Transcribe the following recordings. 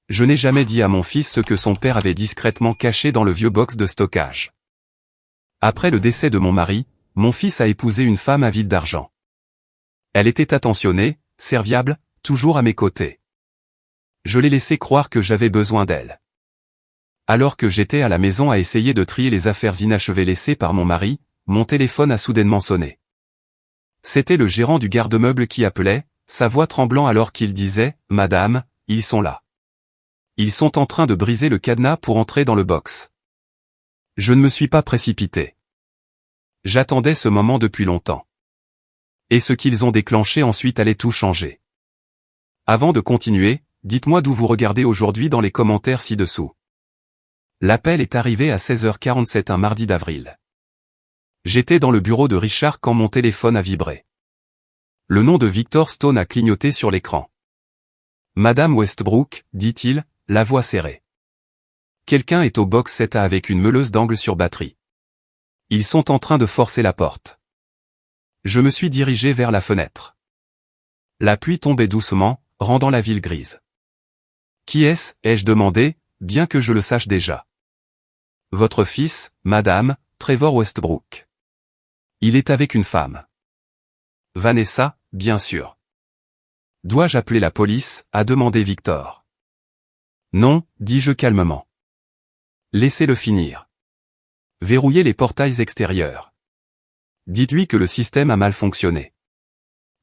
Je n'ai jamais dit à mon fils ce que son père avait discrètement caché dans le vieux box de stockage. Après le décès de mon mari, mon fils a épousé une femme avide d'argent. Elle était attentionnée, serviable, toujours à mes côtés. Je l'ai laissé croire que j'avais besoin d'elle. Alors que j'étais à la maison à essayer de trier les affaires inachevées laissées par mon mari, mon téléphone a soudainement sonné. C'était le gérant du garde-meuble qui appelait, sa voix tremblant alors qu'il disait « Madame, ils sont là. Ils sont en train de briser le cadenas pour entrer dans le box. » Je ne me suis pas précipité. J'attendais ce moment depuis longtemps. Et ce qu'ils ont déclenché ensuite allait tout changer. Avant de continuer, dites-moi d'où vous regardez aujourd'hui dans les commentaires ci-dessous. L'appel est arrivé à 16h47 un mardi d'avril. J'étais dans le bureau de Richard quand mon téléphone a vibré. Le nom de Victor Stone a clignoté sur l'écran. Madame Westbrook, dit-il, la voix serrée. Quelqu'un est au box 7A avec une meuleuse d'angle sur batterie. Ils sont en train de forcer la porte. Je me suis dirigé vers la fenêtre. La pluie tombait doucement, rendant la ville grise. Qui est-ce, ai-je demandé, bien que je le sache déjà. Votre fils, madame, Trevor Westbrook. Il est avec une femme. Vanessa, bien sûr. Dois-je appeler la police, a demandé Victor. Non, dis-je calmement. Laissez-le finir. Verrouillez les portails extérieurs. Dites-lui que le système a mal fonctionné.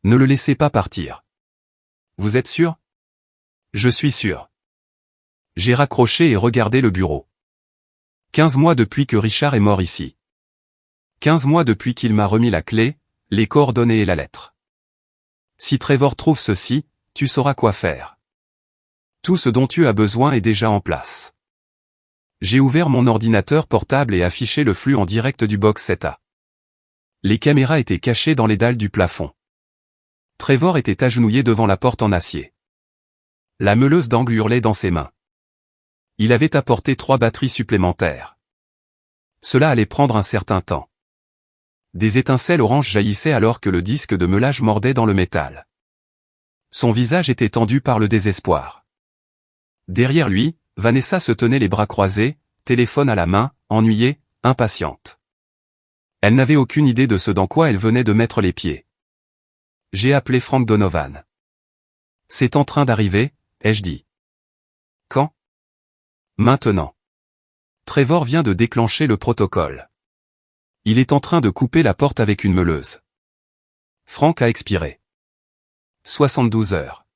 Ne le laissez pas partir. Vous êtes sûr? Je suis sûr. J'ai raccroché et regardé le bureau. 15 mois depuis que Richard est mort ici. 15 mois depuis qu'il m'a remis la clé, les coordonnées et la lettre. Si Trevor trouve ceci, tu sauras quoi faire. Tout ce dont tu as besoin est déjà en place. J'ai ouvert mon ordinateur portable et affiché le flux en direct du box 7A. Les caméras étaient cachées dans les dalles du plafond. Trevor était agenouillé devant la porte en acier. La meuleuse d'angle hurlait dans ses mains. Il avait apporté 3 batteries supplémentaires. Cela allait prendre un certain temps. Des étincelles oranges jaillissaient alors que le disque de meulage mordait dans le métal. Son visage était tendu par le désespoir. Derrière lui, Vanessa se tenait les bras croisés, téléphone à la main, ennuyée, impatiente. Elle n'avait aucune idée de ce dans quoi elle venait de mettre les pieds. J'ai appelé Frank Donovan. C'est en train d'arriver, ai-je dit. Quand? Maintenant. Trevor vient de déclencher le protocole. Il est en train de couper la porte avec une meuleuse. Frank a expiré. 72 heures.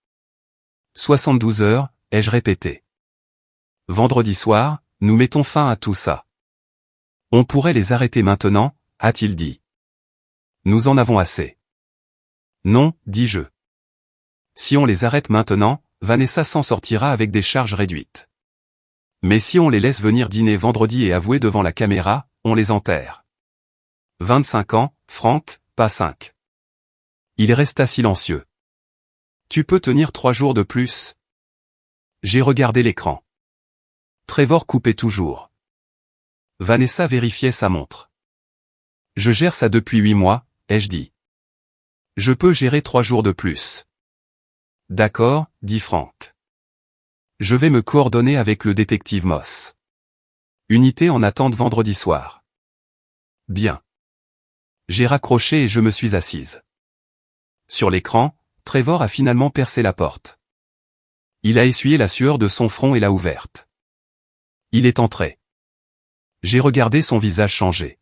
72 heures, ai-je répété. Vendredi soir, nous mettons fin à tout ça. On pourrait les arrêter maintenant, a-t-il dit. Nous en avons assez. Non, dis-je. Si on les arrête maintenant, Vanessa s'en sortira avec des charges réduites. Mais si on les laisse venir dîner vendredi et avouer devant la caméra, on les enterre. 25 ans, Frank, pas 5. Il resta silencieux. Tu peux tenir 3 jours de plus? J'ai regardé l'écran. Trevor coupait toujours. Vanessa vérifiait sa montre. Je gère ça depuis 8 mois, ai-je dit. Je peux gérer 3 jours de plus. D'accord, dit Frank. Je vais me coordonner avec le détective Moss. Unité en attente vendredi soir. Bien. J'ai raccroché et je me suis assise. Sur l'écran, Trevor a finalement percé la porte. Il a essuyé la sueur de son front et l'a ouverte. Il est entré. J'ai regardé son visage changer.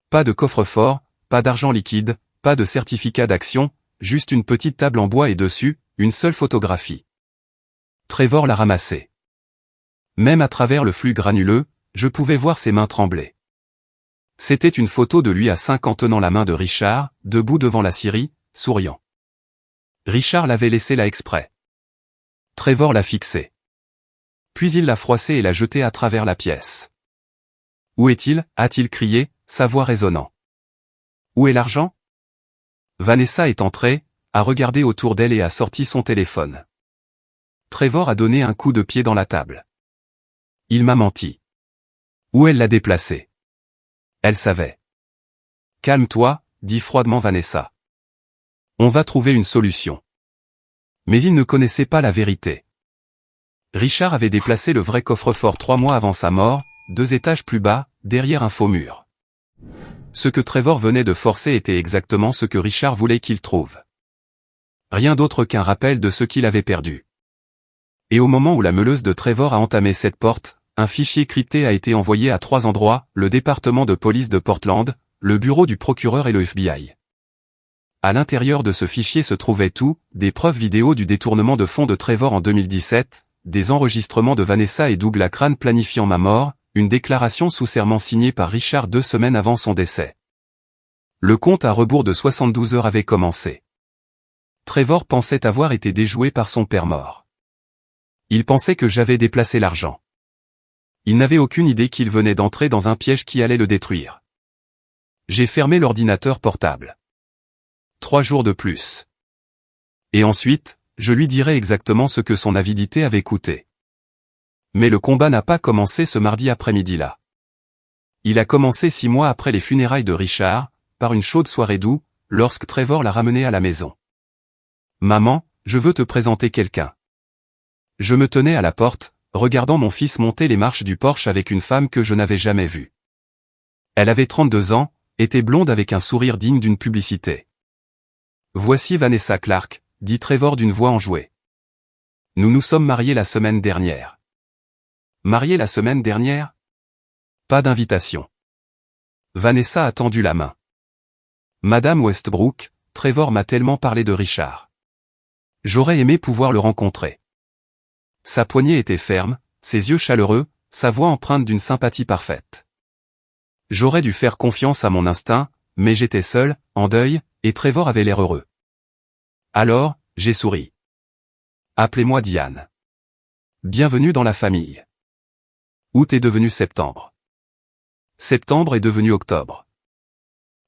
Pas de coffre-fort, pas d'argent liquide, pas de certificat d'action, juste une petite table en bois et dessus, une seule photographie. Trevor l'a ramassée. Même à travers le flux granuleux, je pouvais voir ses mains trembler. C'était une photo de lui à 5 ans tenant la main de Richard, debout devant la scierie, souriant. Richard l'avait laissée là exprès. Trevor l'a fixée. Puis il l'a froissée et l'a jetée à travers la pièce. Où est-il? A-t-il crié, sa voix résonnant. Où est l'argent? Vanessa est entrée, a regardé autour d'elle et a sorti son téléphone. Trevor a donné un coup de pied dans la table. Il m'a menti. Où elle l'a déplacé? Elle savait. Calme-toi, dit froidement Vanessa. On va trouver une solution. Mais il ne connaissait pas la vérité. Richard avait déplacé le vrai coffre-fort 3 mois avant sa mort, 2 étages plus bas, derrière un faux mur. Ce que Trevor venait de forcer était exactement ce que Richard voulait qu'il trouve. Rien d'autre qu'un rappel de ce qu'il avait perdu. Et au moment où la meuleuse de Trevor a entamé cette porte, un fichier crypté a été envoyé à 3 endroits, le département de police de Portland, le bureau du procureur et le FBI. À l'intérieur de ce fichier se trouvait tout, des preuves vidéo du détournement de fonds de Trevor en 2017, des enregistrements de Vanessa et Doug Lacrane planifiant ma mort, une déclaration sous serment signée par Richard 2 semaines avant son décès. Le compte à rebours de 72 heures avait commencé. Trevor pensait avoir été déjoué par son père mort. Il pensait que j'avais déplacé l'argent. Il n'avait aucune idée qu'il venait d'entrer dans un piège qui allait le détruire. J'ai fermé l'ordinateur portable. 3 jours de plus. Et ensuite, je lui dirai exactement ce que son avidité avait coûté. Mais le combat n'a pas commencé ce mardi après-midi-là. Il a commencé 6 mois après les funérailles de Richard, par une chaude soirée d'août, lorsque Trevor l'a ramené à la maison. « Maman, je veux te présenter quelqu'un. » Je me tenais à la porte, regardant mon fils monter les marches du Porsche avec une femme que je n'avais jamais vue. Elle avait 32 ans, était blonde avec un sourire digne d'une publicité. « Voici Vanessa Clark, » dit Trevor d'une voix enjouée. « Nous nous sommes mariés la semaine dernière. » Mariés la semaine dernière? Pas d'invitation. Vanessa a tendu la main. Madame Westbrook, Trevor m'a tellement parlé de Richard. J'aurais aimé pouvoir le rencontrer. Sa poignée était ferme, ses yeux chaleureux, sa voix empreinte d'une sympathie parfaite. J'aurais dû faire confiance à mon instinct, mais j'étais seul, en deuil, et Trevor avait l'air heureux. Alors, j'ai souri. Appelez-moi Diane. Bienvenue dans la famille. Août est devenu septembre. Septembre est devenu octobre.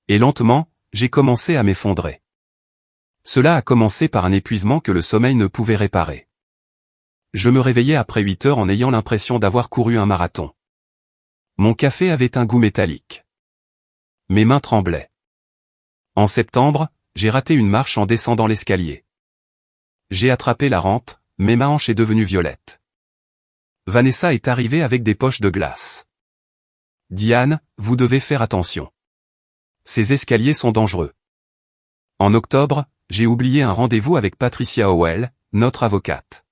Et lentement, j'ai commencé à m'effondrer. Cela a commencé par un épuisement que le sommeil ne pouvait réparer. Je me réveillais après 8 heures en ayant l'impression d'avoir couru un marathon. Mon café avait un goût métallique. Mes mains tremblaient. En septembre, j'ai raté une marche en descendant l'escalier. J'ai attrapé la rampe, mais ma hanche est devenue violette. Vanessa est arrivée avec des poches de glace. Diane, vous devez faire attention. Ces escaliers sont dangereux. En octobre, j'ai oublié un rendez-vous avec Patricia Howell, notre avocate.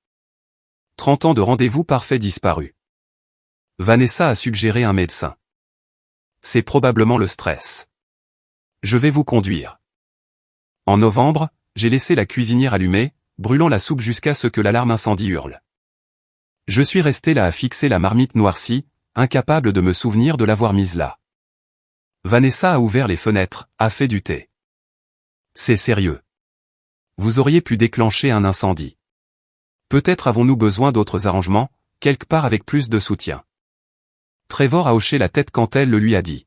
30 ans de rendez-vous parfait disparu. Vanessa a suggéré un médecin. C'est probablement le stress. Je vais vous conduire. En novembre, j'ai laissé la cuisinière allumée, brûlant la soupe jusqu'à ce que l'alarme incendie hurle. Je suis resté là à fixer la marmite noircie, incapable de me souvenir de l'avoir mise là. Vanessa a ouvert les fenêtres, a fait du thé. C'est sérieux. Vous auriez pu déclencher un incendie. Peut-être avons-nous besoin d'autres arrangements, quelque part avec plus de soutien. Trevor a hoché la tête quand elle le lui a dit.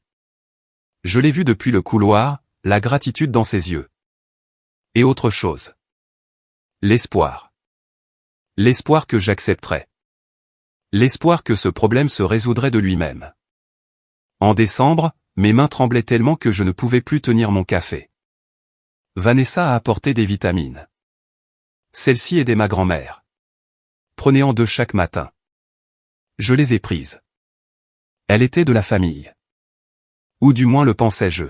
Je l'ai vu depuis le couloir, la gratitude dans ses yeux. Et autre chose. L'espoir. L'espoir que j'accepterais. L'espoir que ce problème se résoudrait de lui-même. En décembre, mes mains tremblaient tellement que je ne pouvais plus tenir mon café. Vanessa a apporté des vitamines. Celle-ci aidait ma grand-mère. Prenez-en 2 chaque matin. Je les ai prises. Elle était de la famille. Ou du moins le pensais-je.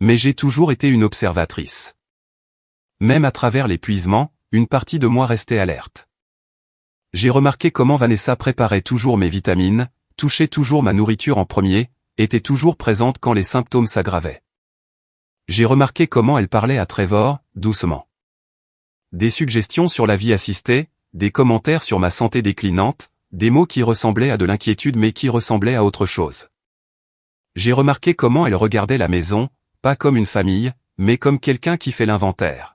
Mais j'ai toujours été une observatrice. Même à travers l'épuisement, une partie de moi restait alerte. J'ai remarqué comment Vanessa préparait toujours mes vitamines, touchait toujours ma nourriture en premier, était toujours présente quand les symptômes s'aggravaient. J'ai remarqué comment elle parlait à Trevor, doucement. Des suggestions sur la vie assistée, des commentaires sur ma santé déclinante, des mots qui ressemblaient à de l'inquiétude mais qui ressemblaient à autre chose. J'ai remarqué comment elle regardait la maison, pas comme une famille, mais comme quelqu'un qui fait l'inventaire.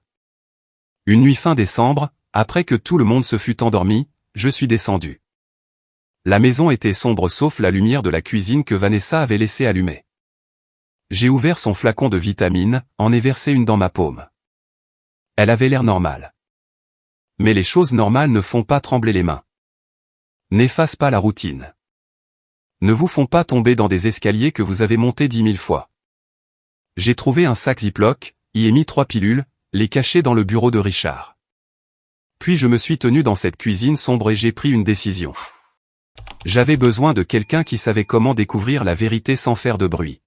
Une nuit fin décembre, après que tout le monde se fut endormi, je suis descendu. La maison était sombre sauf la lumière de la cuisine que Vanessa avait laissée allumée. J'ai ouvert son flacon de vitamines, en ai versé une dans ma paume. Elle avait l'air normale. Mais les choses normales ne font pas trembler les mains. N'efface pas la routine. Ne vous font pas tomber dans des escaliers que vous avez montés 10 000 fois. J'ai trouvé un sac Ziploc, y ai mis 3 pilules, les cacher dans le bureau de Richard. Puis je me suis tenu dans cette cuisine sombre et j'ai pris une décision. J'avais besoin de quelqu'un qui savait comment découvrir la vérité sans faire de bruit.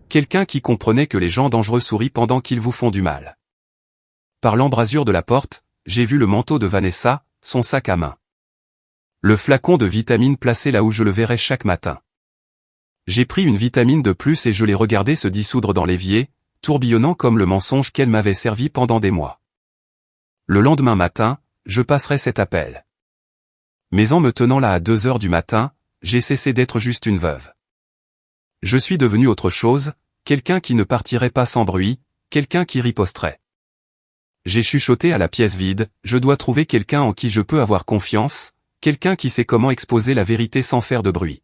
Quelqu'un qui comprenait que les gens dangereux sourient pendant qu'ils vous font du mal. Par l'embrasure de la porte, j'ai vu le manteau de Vanessa, son sac à main. Le flacon de vitamine placé là où je le verrais chaque matin. J'ai pris une vitamine de plus et je l'ai regardé se dissoudre dans l'évier, tourbillonnant comme le mensonge qu'elle m'avait servi pendant des mois. Le lendemain matin, je passerai cet appel. Mais en me tenant là à 2 heures du matin, j'ai cessé d'être juste une veuve. Je suis devenu autre chose, quelqu'un qui ne partirait pas sans bruit, quelqu'un qui riposterait. J'ai chuchoté à la pièce vide, je dois trouver quelqu'un en qui je peux avoir confiance, quelqu'un qui sait comment exposer la vérité sans faire de bruit.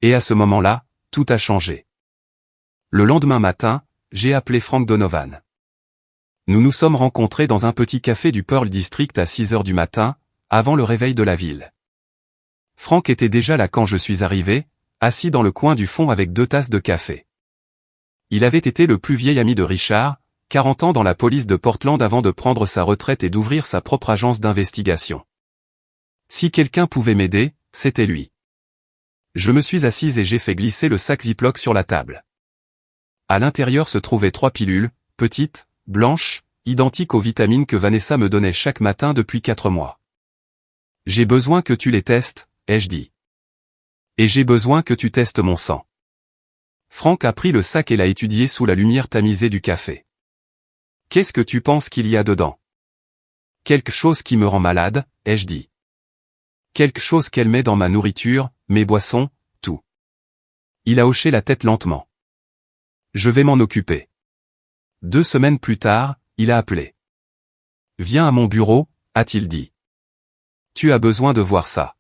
Et à ce moment-là, tout a changé. Le lendemain matin, j'ai appelé Frank Donovan. Nous nous sommes rencontrés dans un petit café du Pearl District à 6 heures du matin, avant le réveil de la ville. Frank était déjà là quand je suis arrivé, assis dans le coin du fond avec 2 tasses de café. Il avait été le plus vieil ami de Richard, 40 ans dans la police de Portland avant de prendre sa retraite et d'ouvrir sa propre agence d'investigation. Si quelqu'un pouvait m'aider, c'était lui. Je me suis assise et j'ai fait glisser le sac Ziploc sur la table. À l'intérieur se trouvaient 3 pilules, petites, blanches, identiques aux vitamines que Vanessa me donnait chaque matin depuis 4 mois. J'ai besoin que tu les testes, ai-je dit. Et j'ai besoin que tu testes mon sang. Frank a pris le sac et l'a étudié sous la lumière tamisée du café. Qu'est-ce que tu penses qu'il y a dedans? Quelque chose qui me rend malade, ai-je dit. Quelque chose qu'elle met dans ma nourriture, mes boissons, tout. Il a hoché la tête lentement. Je vais m'en occuper. 2 semaines plus tard, il a appelé. Viens à mon bureau, a-t-il dit. Tu as besoin de voir ça.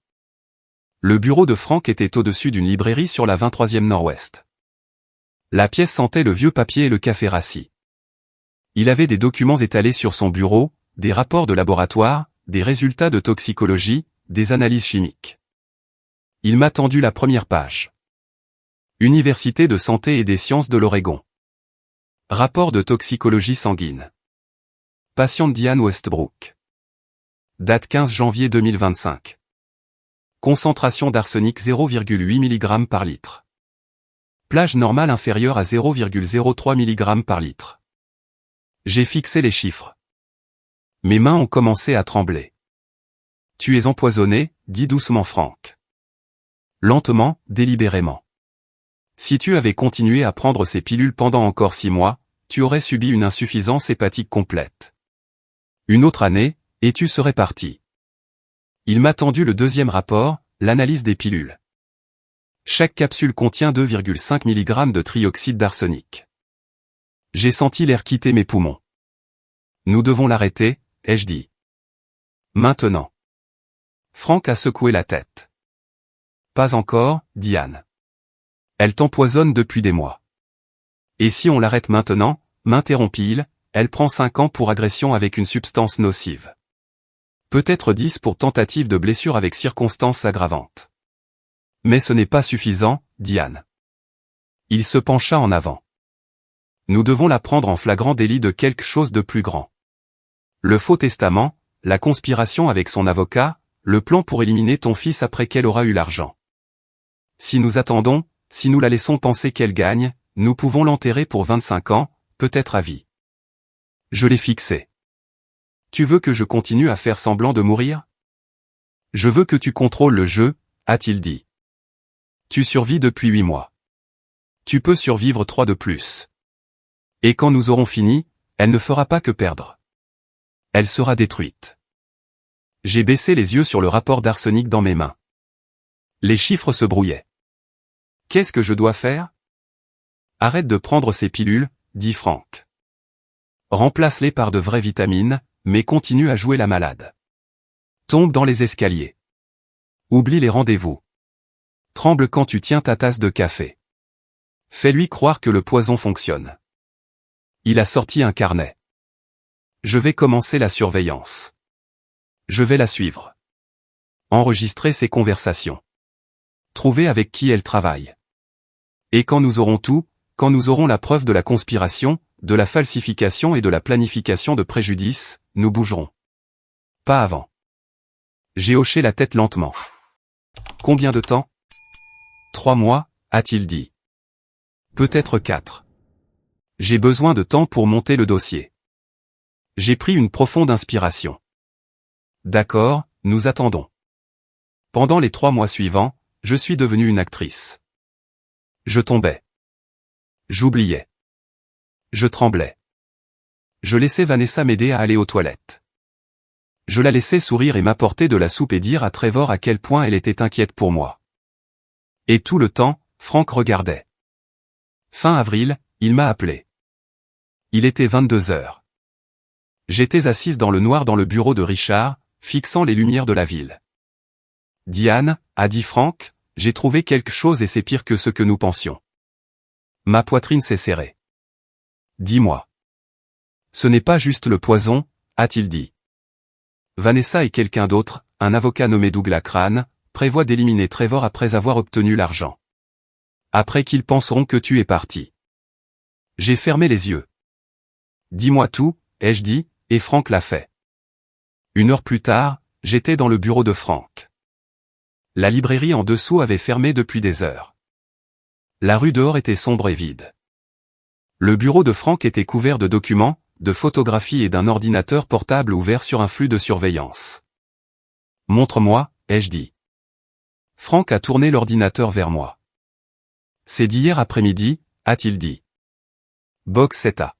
Le bureau de Frank était au-dessus d'une librairie sur la 23e Nord-Ouest. La pièce sentait le vieux papier et le café rassis. Il avait des documents étalés sur son bureau, des rapports de laboratoire, des résultats de toxicologie, des analyses chimiques. Il m'a tendu la première page. Université de santé et des sciences de l'Oregon. Rapport de toxicologie sanguine. Patiente Diane Westbrook. Date 15 janvier 2025. Concentration d'arsenic 0,8 mg par litre. Plage normale inférieure à 0,03 mg par litre. J'ai fixé les chiffres. Mes mains ont commencé à trembler. Tu es empoisonné, dit doucement Frank. Lentement, délibérément. Si tu avais continué à prendre ces pilules pendant encore 6 mois, tu aurais subi une insuffisance hépatique complète. Une autre année, et tu serais parti. Il m'a tendu le 2e rapport, l'analyse des pilules. Chaque capsule contient 2,5 mg de trioxyde d'arsenic. J'ai senti l'air quitter mes poumons. Nous devons l'arrêter, ai-je dit. Maintenant. Frank a secoué la tête. Pas encore, Diane. Elle t'empoisonne depuis des mois. Et si on l'arrête maintenant, m'interrompit-il, elle prend 5 ans pour agression avec une substance nocive. Peut-être 10 pour tentative de blessure avec circonstances aggravantes. Mais ce n'est pas suffisant, Diane. Il se pencha en avant. Nous devons la prendre en flagrant délit de quelque chose de plus grand. Le faux testament, la conspiration avec son avocat, le plan pour éliminer ton fils après qu'elle aura eu l'argent. Si nous attendons, si nous la laissons penser qu'elle gagne, nous pouvons l'enterrer pour 25 ans, peut-être à vie. Je l'ai fixé. Tu veux que je continue à faire semblant de mourir? Je veux que tu contrôles le jeu, a-t-il dit. Tu survis depuis 8 mois. Tu peux survivre 3 de plus. Et quand nous aurons fini, elle ne fera pas que perdre. Elle sera détruite. J'ai baissé les yeux sur le rapport d'arsenic dans mes mains. Les chiffres se brouillaient. Qu'est-ce que je dois faire? Arrête de prendre ces pilules, dit Frank. Remplace-les par de vraies vitamines, mais continue à jouer la malade. Tombe dans les escaliers. Oublie les rendez-vous. Tremble quand tu tiens ta tasse de café. Fais-lui croire que le poison fonctionne. Il a sorti un carnet. Je vais commencer la surveillance. Je vais la suivre. Enregistrer ses conversations. Trouver avec qui elle travaille. Et quand nous aurons tout, quand nous aurons la preuve de la conspiration, de la falsification et de la planification de préjudice, nous bougerons. pas avant. J'ai hoché la tête lentement. Combien de temps? 3 mois, a-t-il dit. Peut-être 4. J'ai besoin de temps pour monter le dossier. J'ai pris une profonde inspiration. D'accord, nous attendons. Pendant les 3 mois suivants, je suis devenue une actrice. Je tombais. J'oubliais. Je tremblais. Je laissais Vanessa m'aider à aller aux toilettes. Je la laissais sourire et m'apporter de la soupe et dire à Trevor à quel point elle était inquiète pour moi. Et tout le temps, Frank regardait. Fin avril, il m'a appelé. Il était 22 heures. J'étais assise dans le noir dans le bureau de Richard, fixant les lumières de la ville. Diane, a dit Frank, j'ai trouvé quelque chose et c'est pire que ce que nous pensions. Ma poitrine s'est serrée. Dis-moi. Ce n'est pas juste le poison, a-t-il dit. Vanessa et quelqu'un d'autre, un avocat nommé Douglas Crane, prévoit d'éliminer Trevor après avoir obtenu l'argent. Après qu'ils penseront que tu es parti. J'ai fermé les yeux. Dis-moi tout, ai-je dit, et Frank l'a fait. 1 heure plus tard, j'étais dans le bureau de Frank. La librairie en dessous avait fermé depuis des heures. La rue dehors était sombre et vide. Le bureau de Frank était couvert de documents, de photographies et d'un ordinateur portable ouvert sur un flux de surveillance. Montre-moi, ai-je dit. Frank a tourné l'ordinateur vers moi. C'est d'hier après-midi, a-t-il dit. Box 7A.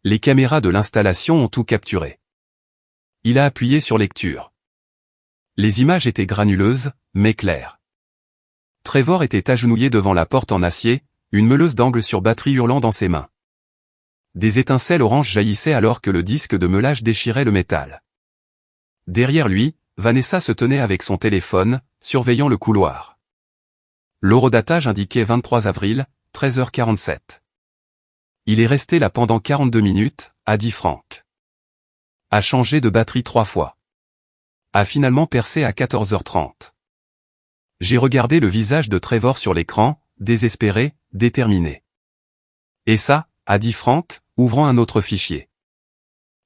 Les caméras de l'installation ont tout capturé. Il a appuyé sur lecture. Les images étaient granuleuses, mais claires. Trevor était agenouillé devant la porte en acier, une meuleuse d'angle sur batterie hurlant dans ses mains. Des étincelles oranges jaillissaient alors que le disque de meulage déchirait le métal. Derrière lui, Vanessa se tenait avec son téléphone, surveillant le couloir. L'horodatage indiquait 23 avril, 13h47. Il est resté là pendant 42 minutes, a dit Frank. A changé de batterie 3 fois. A finalement percé à 14h30. J'ai regardé le visage de Trevor sur l'écran, désespéré, déterminé. Et ça, a dit Frank, ouvrant un autre fichier.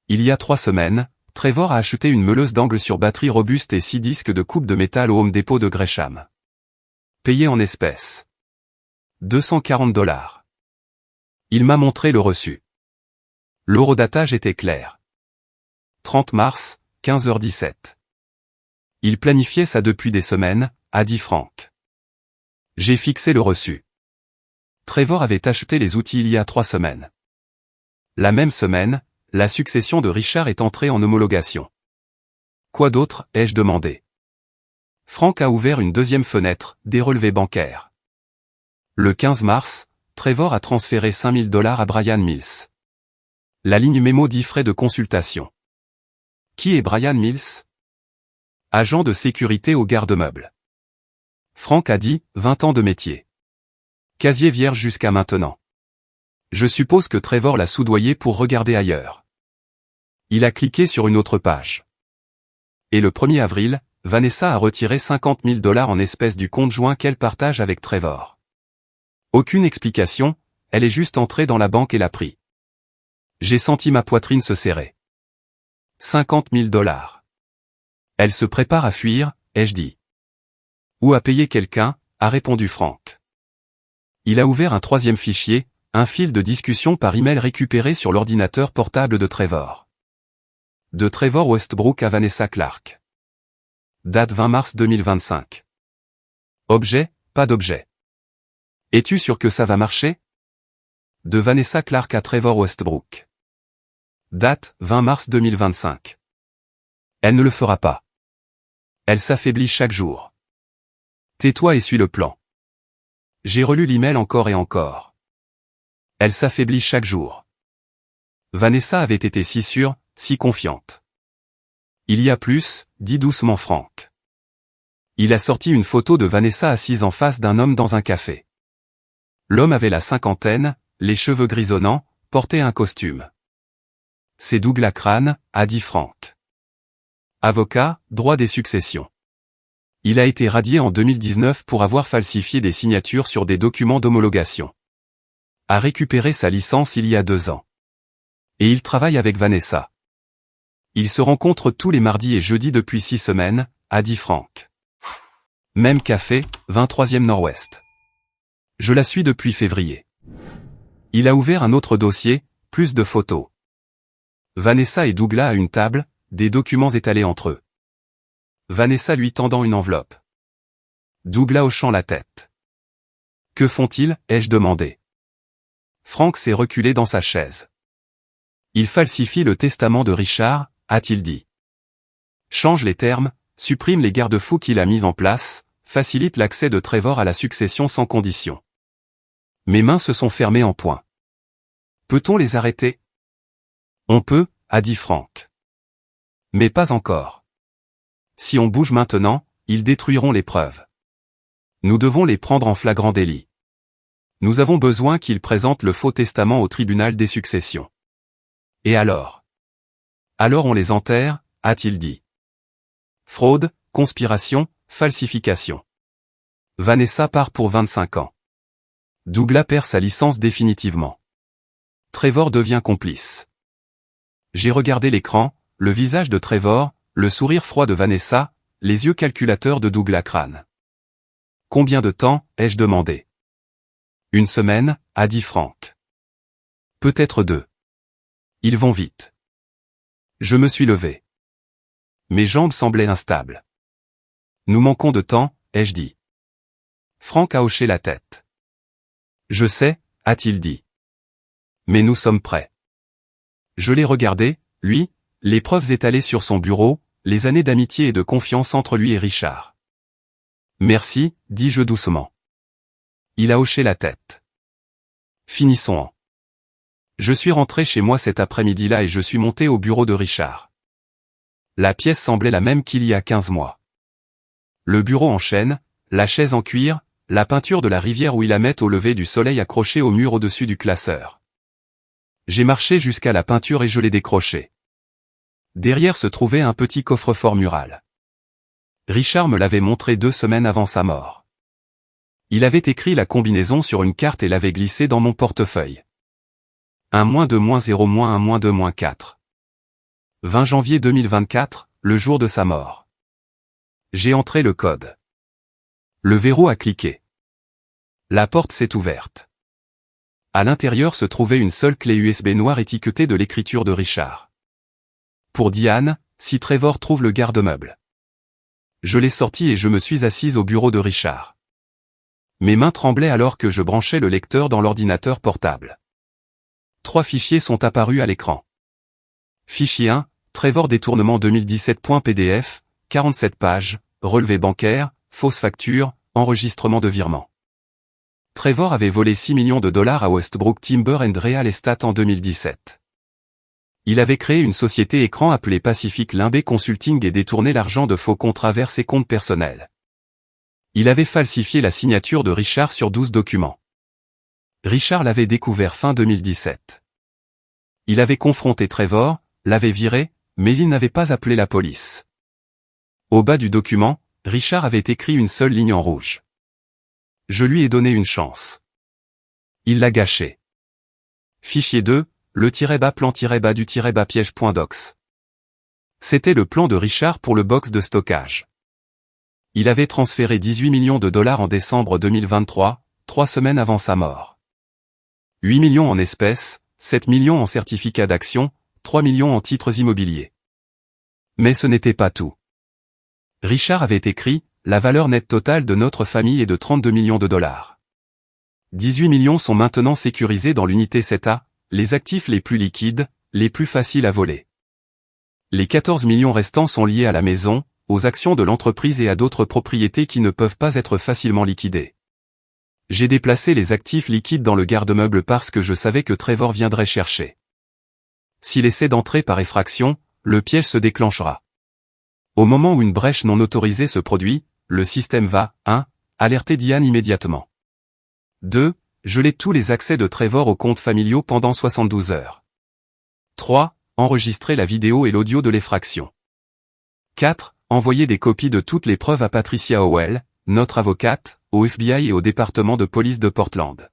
Il y a 3 semaines, Trevor a acheté une meuleuse d'angle sur batterie robuste et 6 disques de coupe de métal au Home Depot de Gresham. Payé en espèces. $240. Il m'a montré le reçu. L'horodatage était clair. 30 mars, 15h17. Il planifiait ça depuis des semaines, a dit Frank. J'ai fixé le reçu. Trevor avait acheté les outils il y a 3 semaines. La même semaine, la succession de Richard est entrée en homologation. Quoi d'autre, ai-je demandé. Frank a ouvert une deuxième fenêtre, des relevés bancaires. Le 15 mars, Trevor a transféré $5 000 à Brian Mills. La ligne mémo dit frais de consultation. Qui est Brian Mills? Agent de sécurité au garde-meubles. Frank a dit, 20 ans de métier. Casier vierge jusqu'à maintenant. Je suppose que Trevor l'a soudoyé pour regarder ailleurs. Il a cliqué sur une autre page. Et le 1er avril, Vanessa a retiré $50 000 en espèces du compte joint qu'elle partage avec Trevor. Aucune explication, elle est juste entrée dans la banque et l'a pris. J'ai senti ma poitrine se serrer. $50 000. Elle se prépare à fuir, ai-je dit. Ou à payer quelqu'un, a répondu Frank. Il a ouvert un 3e fichier, un fil de discussion par email récupéré sur l'ordinateur portable de Trevor. De Trevor Westbrook à Vanessa Clark. Date 20 mars 2025. Objet, pas d'objet. Es-tu sûr que ça va marcher? De Vanessa Clark à Trevor Westbrook. Date, 20 mars 2025. Elle ne le fera pas. Elle s'affaiblit chaque jour. Tais-toi et suis le plan. J'ai relu l'email encore et encore. Elle s'affaiblit chaque jour. Vanessa avait été si sûre, si confiante. Il y a plus, dit doucement Frank. Il a sorti une photo de Vanessa assise en face d'un homme dans un café. L'homme avait la cinquantaine, les cheveux grisonnants, portait un costume. C'est Douglas Crane, a dit Frank. Avocat, droit des successions. Il a été radié en 2019 pour avoir falsifié des signatures sur des documents d'homologation. A récupéré sa licence il y a 2 ans. Et il travaille avec Vanessa. Ils se rencontrent tous les mardis et jeudis depuis 6 semaines, a dit Franck. Même café, 23e Nord-Ouest. Je la suis depuis février. Il a ouvert un autre dossier, plus de photos. Vanessa et Douglas à une table, des documents étalés entre eux. Vanessa lui tendant une enveloppe. Douglas hochant la tête. Que font-ils, ai-je demandé. Franck s'est reculé dans sa chaise. Il falsifie le testament de Richard, a-t-il dit. Change les termes, supprime les garde-fous qu'il a mis en place, facilite l'accès de Trevor à la succession sans condition. Mes mains se sont fermées en poing. Peut-on les arrêter? On peut, a dit Franck. Mais pas encore. Si on bouge maintenant, ils détruiront les preuves. Nous devons les prendre en flagrant délit. Nous avons besoin qu'ils présentent le faux testament au tribunal des successions. Et alors? Alors on les enterre, a-t-il dit. Fraude, conspiration, falsification. Vanessa part pour 25 ans. Douglas perd sa licence définitivement. Trevor devient complice. J'ai regardé l'écran, le visage de Trevor, le sourire froid de Vanessa, les yeux calculateurs de Douglas Crane. Combien de temps, ai-je demandé. 1 semaine, a dit Franck. Peut-être 2. Ils vont vite. Je me suis levé. Mes jambes semblaient instables. Nous manquons de temps, ai-je dit. Franck a hoché la tête. Je sais, a-t-il dit. Mais nous sommes prêts. Je l'ai regardé, lui, les preuves étalées sur son bureau, les années d'amitié et de confiance entre lui et Richard. Merci, dis-je doucement. Il a hoché la tête. Finissons-en. Je suis rentré chez moi cet après-midi-là et je suis monté au bureau de Richard. La pièce semblait la même qu'il y a 15 mois. Le bureau en chêne, la chaise en cuir, la peinture de la rivière où il la met au lever du soleil accrochée au mur au-dessus du classeur. J'ai marché jusqu'à la peinture et je l'ai décrochée. Derrière se trouvait un petit coffre-fort mural. Richard me l'avait montré 2 semaines avant sa mort. Il avait écrit la combinaison sur une carte et l'avait glissée dans mon portefeuille. 1-2-0-1-2-4. 20 janvier 2024, le jour de sa mort. J'ai entré le code. Le verrou a cliqué. La porte s'est ouverte. À l'intérieur se trouvait une seule clé USB noire étiquetée de l'écriture de Richard. Pour Diane, si Trevor trouve le garde-meuble. Je l'ai sorti et je me suis assise au bureau de Richard. Mes mains tremblaient alors que je branchais le lecteur dans l'ordinateur portable. 3 fichiers sont apparus à l'écran. Fichier 1, Trevor détournement 2017.pdf, 47 pages, relevé bancaire, fausse facture, enregistrement de virement. Trevor avait volé 6 millions de dollars à Westbrook Timber and Real Estate en 2017. Il avait créé une société écran appelée Pacific Limbé Consulting et détourné l'argent de faux contrats vers ses comptes personnels. Il avait falsifié la signature de Richard sur 12 documents. Richard l'avait découvert fin 2017. Il avait confronté Trevor, l'avait viré, mais il n'avait pas appelé la police. Au bas du document, Richard avait écrit une seule ligne en rouge. Je lui ai donné une chance. Il l'a gâché. Fichier 2, le-plan-du-piège.docs. C'était le plan de Richard pour le box de stockage. Il avait transféré 18 millions de dollars en décembre 2023, 3 semaines avant sa mort. 8 millions en espèces, 7 millions en certificats d'action, 3 millions en titres immobiliers. Mais ce n'était pas tout. Richard avait écrit, la valeur nette totale de notre famille est de 32 millions de dollars. 18 millions sont maintenant sécurisés dans l'unité 7A, les actifs les plus liquides, les plus faciles à voler. Les 14 millions restants sont liés à la maison, aux actions de l'entreprise et à d'autres propriétés qui ne peuvent pas être facilement liquidées. J'ai déplacé les actifs liquides dans le garde-meuble parce que je savais que Trevor viendrait chercher. S'il essaie d'entrer par effraction, le piège se déclenchera. Au moment où une brèche non autorisée se produit, le système va, 1. Alerter Diane immédiatement. 2. Geler tous les accès de Trevor aux comptes familiaux pendant 72 heures. 3. Enregistrer la vidéo et l'audio de l'effraction. 4. Envoyer des copies de toutes les preuves à Patricia Howell, notre avocate, au FBI et au département de police de Portland.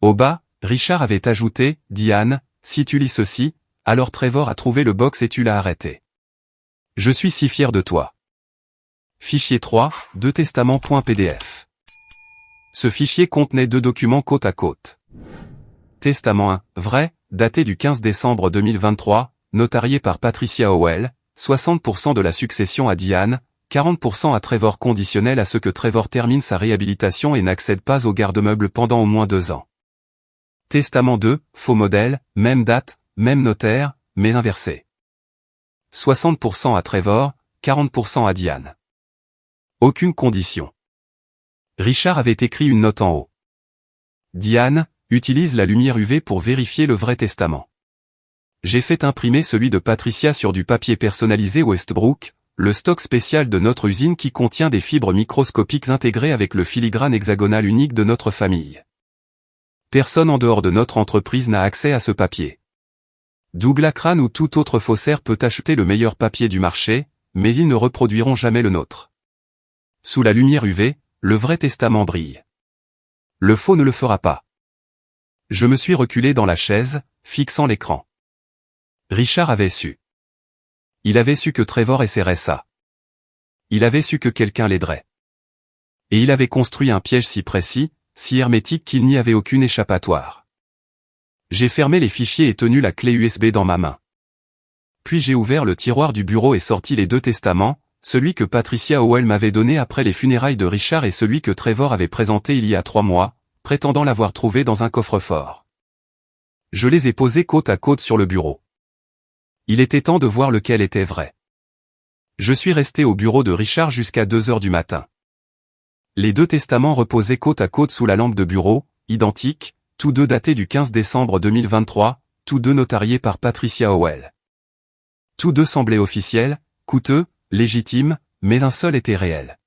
Au bas, Richard avait ajouté, Diane, si tu lis ceci, alors Trevor a trouvé le box et tu l'as arrêté. Je suis si fier de toi. Fichier 3, 2 testaments.pdf. Ce fichier contenait 2 documents côte à côte. Testament 1, vrai, daté du 15 décembre 2023, notarié par Patricia Howell, 60% de la succession à Diane, 40% à Trevor conditionnel à ce que Trevor termine sa réhabilitation et n'accède pas au garde-meubles pendant au moins 2 ans. Testament 2, faux modèle, même date, même notaire, mais inversé. 60% à Trevor, 40% à Diane. Aucune condition. Richard avait écrit une note en haut. Diane, utilise la lumière UV pour vérifier le vrai testament. J'ai fait imprimer celui de Patricia sur du papier personnalisé Westbrook, le stock spécial de notre usine qui contient des fibres microscopiques intégrées avec le filigrane hexagonal unique de notre famille. Personne en dehors de notre entreprise n'a accès à ce papier. Douglas Crane ou tout autre faussaire peut acheter le meilleur papier du marché, mais ils ne reproduiront jamais le nôtre. Sous la lumière UV, le vrai testament brille. Le faux ne le fera pas. Je me suis reculé dans la chaise, fixant l'écran. Richard avait su. Il avait su que Trevor essaierait ça. Il avait su que quelqu'un l'aiderait. Et il avait construit un piège si précis, si hermétique qu'il n'y avait aucune échappatoire. J'ai fermé les fichiers et tenu la clé USB dans ma main. Puis j'ai ouvert le tiroir du bureau et sorti les 2 testaments, celui que Patricia Howell m'avait donné après les funérailles de Richard et celui que Trevor avait présenté il y a 3 mois, prétendant l'avoir trouvé dans un coffre-fort. Je les ai posés côte à côte sur le bureau. Il était temps de voir lequel était vrai. Je suis resté au bureau de Richard jusqu'à 2 heures du matin. Les 2 testaments reposaient côte à côte sous la lampe de bureau, identiques, tous 2 datés du 15 décembre 2023, tous 2 notariés par Patricia Howell. Tous 2 semblaient officiels, coûteux, légitimes, mais un seul était réel.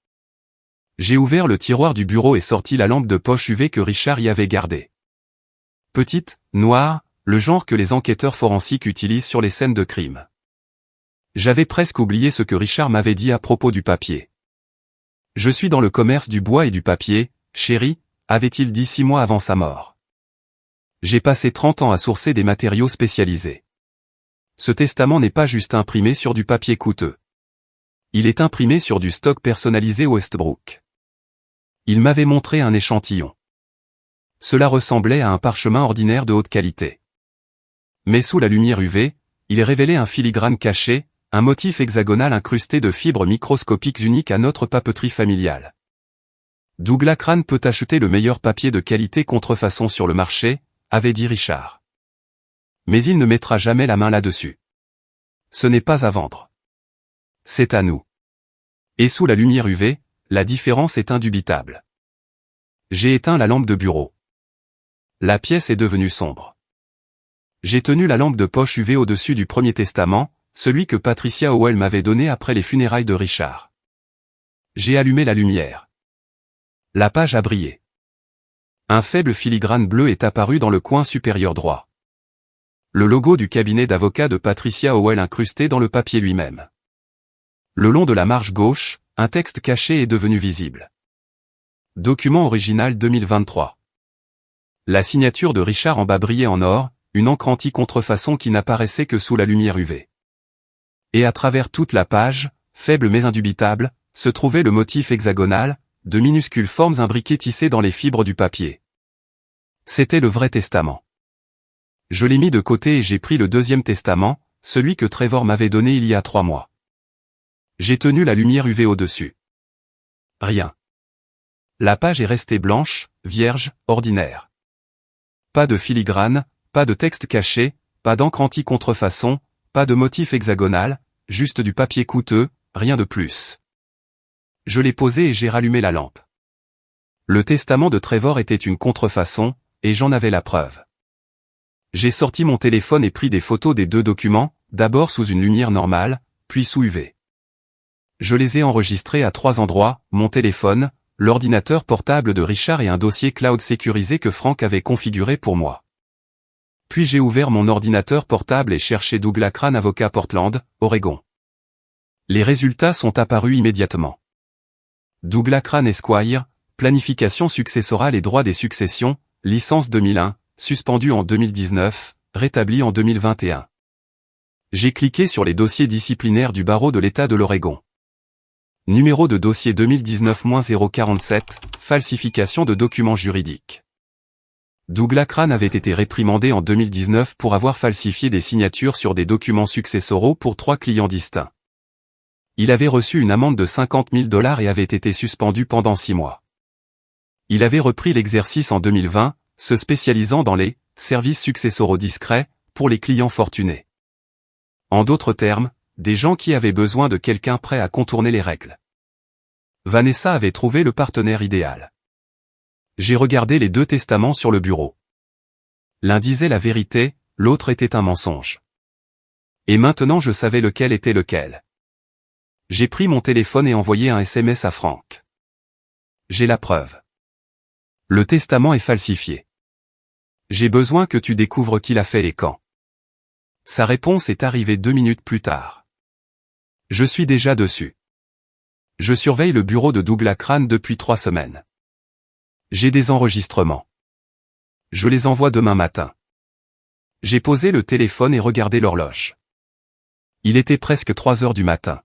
J'ai ouvert le tiroir du bureau et sorti la lampe de poche UV que Richard y avait gardée. Petite, noire, le genre que les enquêteurs forensiques utilisent sur les scènes de crime. J'avais presque oublié ce que Richard m'avait dit à propos du papier. Je suis dans le commerce du bois et du papier, chérie, avait-il dit 6 mois avant sa mort. J'ai passé 30 ans à sourcer des matériaux spécialisés. Ce testament n'est pas juste imprimé sur du papier coûteux. Il est imprimé sur du stock personnalisé Westbrook. Il m'avait montré un échantillon. Cela ressemblait à un parchemin ordinaire de haute qualité. Mais sous la lumière UV, il révélait un filigrane caché, un motif hexagonal incrusté de fibres microscopiques uniques à notre papeterie familiale. Douglas Crane peut acheter le meilleur papier de qualité contrefaçon sur le marché, avait dit Richard. Mais il ne mettra jamais la main là-dessus. Ce n'est pas à vendre. C'est à nous. Et sous la lumière UV, la différence est indubitable. J'ai éteint la lampe de bureau. La pièce est devenue sombre. J'ai tenu la lampe de poche UV au-dessus du premier testament, celui que Patricia Howell m'avait donné après les funérailles de Richard. J'ai allumé la lumière. La page a brillé. Un faible filigrane bleu est apparu dans le coin supérieur droit. Le logo du cabinet d'avocats de Patricia Howell incrusté dans le papier lui-même. Le long de la marge gauche, un texte caché est devenu visible. Document original 2023. La signature de Richard en bas brillait en or, une encre anti-contrefaçon qui n'apparaissait que sous la lumière UV. Et à travers toute la page, faible mais indubitable, se trouvait le motif hexagonal, de minuscules formes imbriquées tissées dans les fibres du papier. C'était le vrai testament. Je l'ai mis de côté et j'ai pris le 2e testament, celui que Trevor m'avait donné il y a 3 mois. J'ai tenu la lumière UV au-dessus. Rien. La page est restée blanche, vierge, ordinaire. Pas de filigrane, pas de texte caché, pas d'encre anti-contrefaçon, pas de motif hexagonal, juste du papier coûteux, rien de plus. Je l'ai posé et j'ai rallumé la lampe. Le testament de Trevor était une contrefaçon, et j'en avais la preuve. J'ai sorti mon téléphone et pris des photos des 2 documents, d'abord sous une lumière normale, puis sous UV. Je les ai enregistrés à 3 endroits, mon téléphone, l'ordinateur portable de Richard et un dossier cloud sécurisé que Frank avait configuré pour moi. Puis j'ai ouvert mon ordinateur portable et cherché Douglas Crane avocat Portland, Oregon. Les résultats sont apparus immédiatement. Douglas Crane Esquire, planification successorale et droit des successions, licence 2001, suspendu en 2019, rétabli en 2021. J'ai cliqué sur les dossiers disciplinaires du barreau de l'État de l'Oregon. Numéro de dossier 2019-047, falsification de documents juridiques. Douglas Crane avait été réprimandé en 2019 pour avoir falsifié des signatures sur des documents successoraux pour 3 clients distincts. Il avait reçu une amende de 50 000 $ et avait été suspendu pendant 6 mois. Il avait repris l'exercice en 2020, se spécialisant dans les services successoraux discrets pour les clients fortunés. En d'autres termes, des gens qui avaient besoin de quelqu'un prêt à contourner les règles. Vanessa avait trouvé le partenaire idéal. J'ai regardé les 2 testaments sur le bureau. L'un disait la vérité, l'autre était un mensonge. Et maintenant je savais lequel était lequel. J'ai pris mon téléphone et envoyé un SMS à Frank. J'ai la preuve. Le testament est falsifié. J'ai besoin que tu découvres qui l'a fait et quand. Sa réponse est arrivée 2 minutes plus tard. Je suis déjà dessus. Je surveille le bureau de Douglas Crane depuis 3 semaines. J'ai des enregistrements. Je les envoie demain matin. J'ai posé le téléphone et regardé l'horloge. Il était presque 3 heures du matin.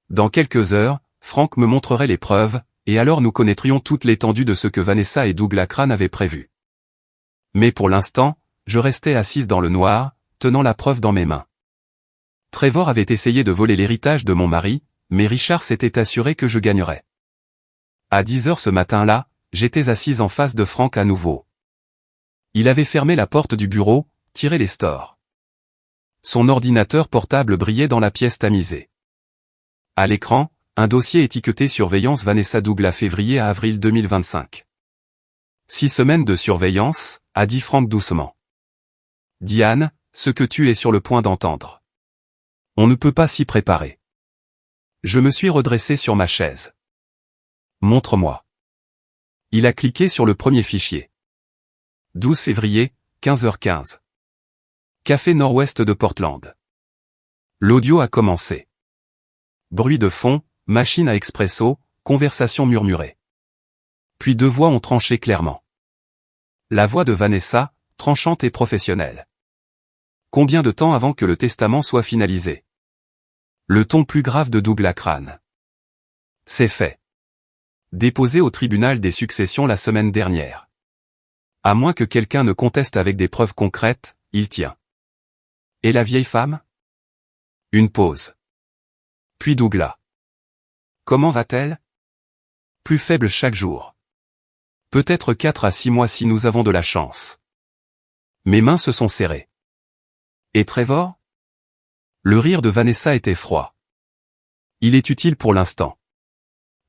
Dans quelques heures, Frank me montrerait les preuves, et alors nous connaîtrions toute l'étendue de ce que Vanessa et Douglas Crane avaient prévu. Mais pour l'instant, je restais assise dans le noir, tenant la preuve dans mes mains. Trevor avait essayé de voler l'héritage de mon mari, mais Richard s'était assuré que je gagnerais. À 10 heures ce matin-là, j'étais assise en face de Frank à nouveau. Il avait fermé la porte du bureau, tiré les stores. Son ordinateur portable brillait dans la pièce tamisée. À l'écran, un dossier étiqueté surveillance Vanessa Douglas février à avril 2025. 6 semaines de surveillance, a dit Frank doucement. Diane, ce que tu es sur le point d'entendre. On ne peut pas s'y préparer. Je me suis redressé sur ma chaise. Montre-moi. Il a cliqué sur le premier fichier. 12 février, 15h15. Café Nord-Ouest de Portland. L'audio a commencé. Bruit de fond, machine à expresso, conversation murmurée. Puis 2 voix ont tranché clairement. La voix de Vanessa, tranchante et professionnelle. Combien de temps avant que le testament soit finalisé? Le ton plus grave de Douglas Crane. C'est fait. Déposé au tribunal des successions la semaine dernière. À moins que quelqu'un ne conteste avec des preuves concrètes, il tient. Et la vieille femme? Une pause. Puis Douglas. Comment va-t-elle? Plus faible chaque jour. Peut-être 4 à 6 mois si nous avons de la chance. Mes mains se sont serrées. Et Trevor? Le rire de Vanessa était froid. Il est utile pour l'instant.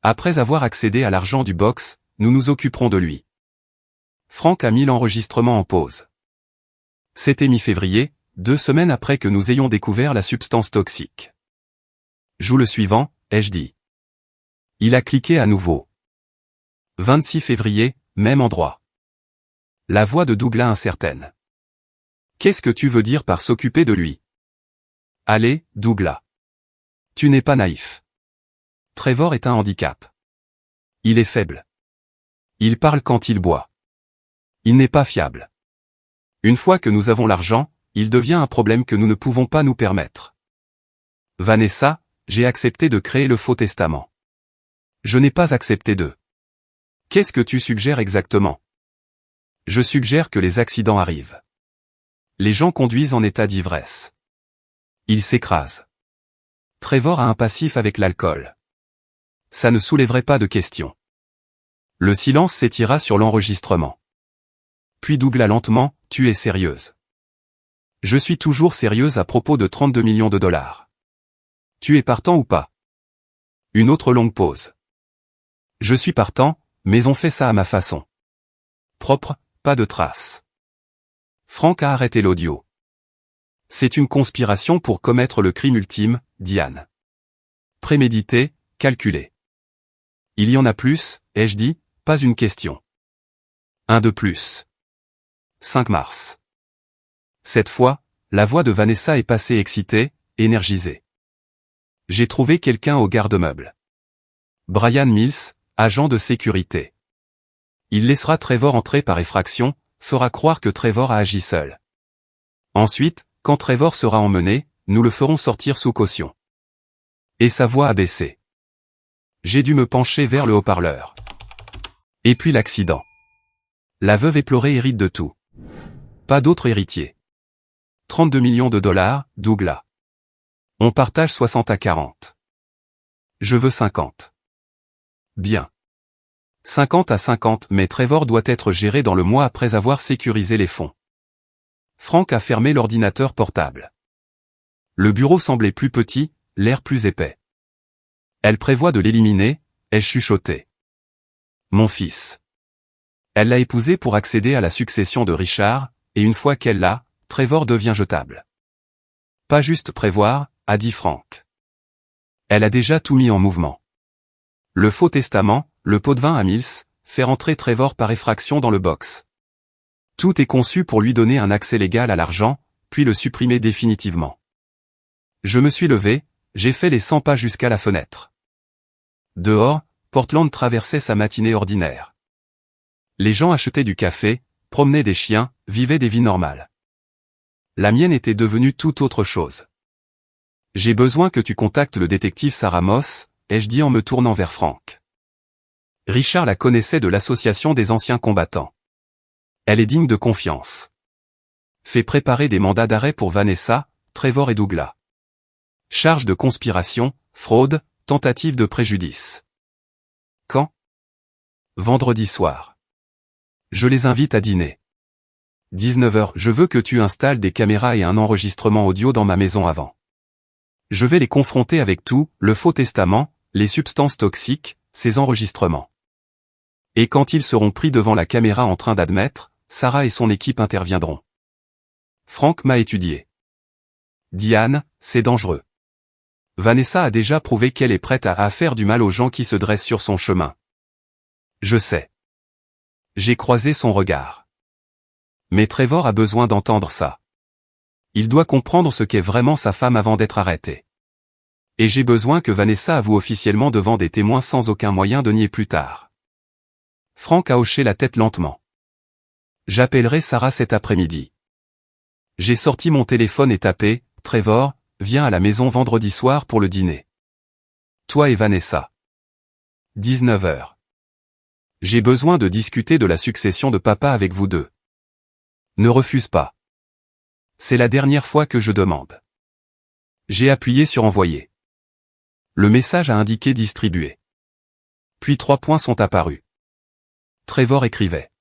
Après avoir accédé à l'argent du box, nous nous occuperons de lui. Frank a mis l'enregistrement en pause. C'était mi-février, 2 semaines après que nous ayons découvert la substance toxique. Joue le suivant, ai-je dit. Il a cliqué à nouveau. 26 février, même endroit. La voix de Douglas incertaine. Qu'est-ce que tu veux dire par s'occuper de lui? Allez, Douglas. Tu n'es pas naïf. Trevor est un handicap. Il est faible. Il parle quand il boit. Il n'est pas fiable. Une fois que nous avons l'argent, il devient un problème que nous ne pouvons pas nous permettre. Vanessa, j'ai accepté de créer le faux testament. Je n'ai pas accepté de. Qu'est-ce que tu suggères exactement? Je suggère que les accidents arrivent. Les gens conduisent en état d'ivresse. Ils s'écrasent. Trevor a un passif avec l'alcool. Ça ne soulèverait pas de questions. Le silence s'étira sur l'enregistrement. Puis Douglas lentement, tu es sérieuse. Je suis toujours sérieuse à propos de 32 millions de $. Tu es partant ou pas? Une autre longue pause. Je suis partant, mais on fait ça à ma façon. Propre, pas de traces. Frank a arrêté l'audio. C'est une conspiration pour commettre le crime ultime, Diane. Prémédité, calculé. Il y en a plus, ai-je dit, pas une question. Un de plus. 5 mars. Cette fois, la voix de Vanessa est passée excitée, énergisée. J'ai trouvé quelqu'un au garde-meuble. Brian Mills, agent de sécurité. Il laissera Trevor entrer par effraction, fera croire que Trevor a agi seul. Ensuite, quand Trevor sera emmené, nous le ferons sortir sous caution. Et sa voix a baissé. J'ai dû me pencher vers le haut-parleur. Et puis l'accident. La veuve éplorée hérite de tout. Pas d'autre héritier. 32 millions de dollars, Douglas. On partage 60 à 40. Je veux 50. Bien. 50 à 50, mais Trevor doit être géré dans le mois après avoir sécurisé les fonds. Frank a fermé l'ordinateur portable. Le bureau semblait plus petit, l'air plus épais. Elle prévoit de l'éliminer, elle chuchotait. Mon fils. Elle l'a épousé pour accéder à la succession de Richard, et une fois qu'elle l'a, Trevor devient jetable. Pas juste prévoir, a dit Frank. Elle a déjà tout mis en mouvement. Le faux testament, le pot de vin à Mills, faire entrer Trevor par effraction dans le box. Tout est conçu pour lui donner un accès légal à l'argent, puis le supprimer définitivement. Je me suis levé, j'ai fait les 100 pas jusqu'à la fenêtre. Dehors, Portland traversait sa matinée ordinaire. Les gens achetaient du café, promenaient des chiens, vivaient des vies normales. La mienne était devenue tout autre chose. J'ai besoin que tu contactes le détective Sarah Moss, ai-je dit en me tournant vers Frank. Richard la connaissait de l'association des anciens combattants. Elle est digne de confiance. Fais préparer des mandats d'arrêt pour Vanessa, Trevor et Douglas. Charge de conspiration, fraude, tentative de préjudice. Quand? Vendredi soir. Je les invite à dîner. 19h, je veux que tu installes des caméras et un enregistrement audio dans ma maison avant. Je vais les confronter avec tout, le faux testament, les substances toxiques, ces enregistrements. Et quand ils seront pris devant la caméra en train d'admettre, Sarah et son équipe interviendront. Frank m'a étudié. Diane, c'est dangereux. Vanessa a déjà prouvé qu'elle est prête à faire du mal aux gens qui se dressent sur son chemin. Je sais. J'ai croisé son regard. Mais Trevor a besoin d'entendre ça. Il doit comprendre ce qu'est vraiment sa femme avant d'être arrêté. Et j'ai besoin que Vanessa avoue officiellement devant des témoins sans aucun moyen de nier plus tard. Frank a hoché la tête lentement. J'appellerai Sarah cet après-midi. J'ai sorti mon téléphone et tapé, Trevor, viens à la maison vendredi soir pour le dîner. Toi et Vanessa. 19h. J'ai besoin de discuter de la succession de papa avec vous deux. Ne refuse pas. C'est la dernière fois que je demande. J'ai appuyé sur envoyer. Le message a indiqué distribuer. Puis 3 points sont apparus. Trevor écrivait.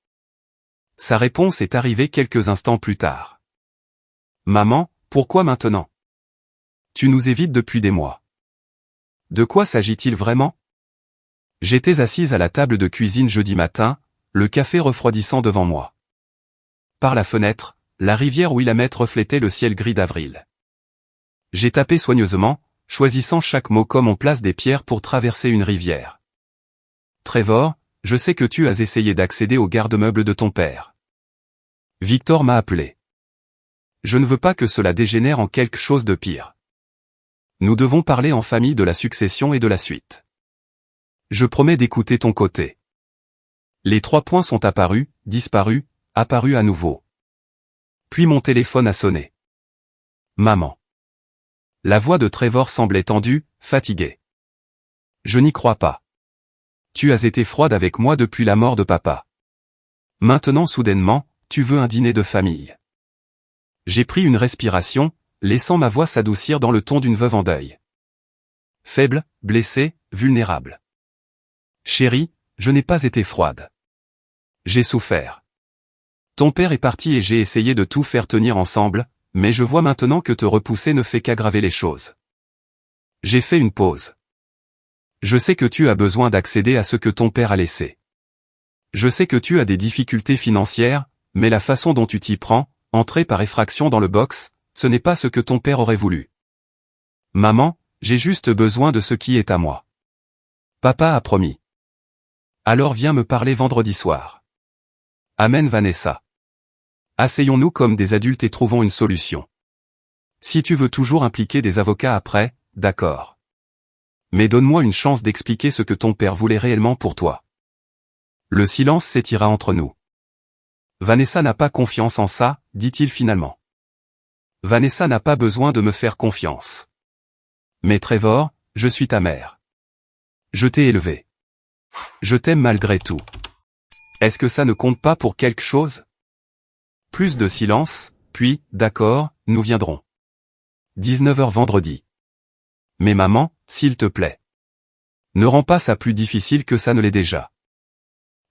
Sa réponse est arrivée quelques instants plus tard. Maman, pourquoi maintenant? Tu nous évites depuis des mois. De quoi s'agit-il vraiment? J'étais assise à la table de cuisine jeudi matin, le café refroidissant devant moi. Par la fenêtre, la rivière Willamette reflétait le ciel gris d'avril. J'ai tapé soigneusement, choisissant chaque mot comme on place des pierres pour traverser une rivière. Trevor, je sais que tu as essayé d'accéder au garde-meuble de ton père. Victor m'a appelé. Je ne veux pas que cela dégénère en quelque chose de pire. Nous devons parler en famille de la succession et de la suite. Je promets d'écouter ton côté. Les 3 points sont apparus, disparus, apparus à nouveau. Puis mon téléphone a sonné. Maman. La voix de Trevor semblait tendue, fatiguée. Je n'y crois pas. Tu as été froide avec moi depuis la mort de papa. Maintenant soudainement, tu veux un dîner de famille. J'ai pris une respiration, laissant ma voix s'adoucir dans le ton d'une veuve en deuil. Faible, blessée, vulnérable. Chérie, je n'ai pas été froide. J'ai souffert. Ton père est parti et j'ai essayé de tout faire tenir ensemble, mais je vois maintenant que te repousser ne fait qu'aggraver les choses. J'ai fait une pause. Je sais que tu as besoin d'accéder à ce que ton père a laissé. Je sais que tu as des difficultés financières, mais la façon dont tu t'y prends, entrer par effraction dans le box, ce n'est pas ce que ton père aurait voulu. Maman, j'ai juste besoin de ce qui est à moi. Papa a promis. Alors viens me parler vendredi soir. Amen Vanessa. Asseyons-nous comme des adultes et trouvons une solution. Si tu veux toujours impliquer des avocats après, d'accord. Mais donne-moi une chance d'expliquer ce que ton père voulait réellement pour toi. Le silence s'étira entre nous. Vanessa n'a pas confiance en ça, dit-il finalement. Vanessa n'a pas besoin de me faire confiance. Mais Trevor, je suis ta mère. Je t'ai élevé. Je t'aime malgré tout. Est-ce que ça ne compte pas pour quelque chose? Plus de silence, puis, d'accord, nous viendrons. 19h vendredi. Mais maman, s'il te plaît. Ne rends pas ça plus difficile que ça ne l'est déjà.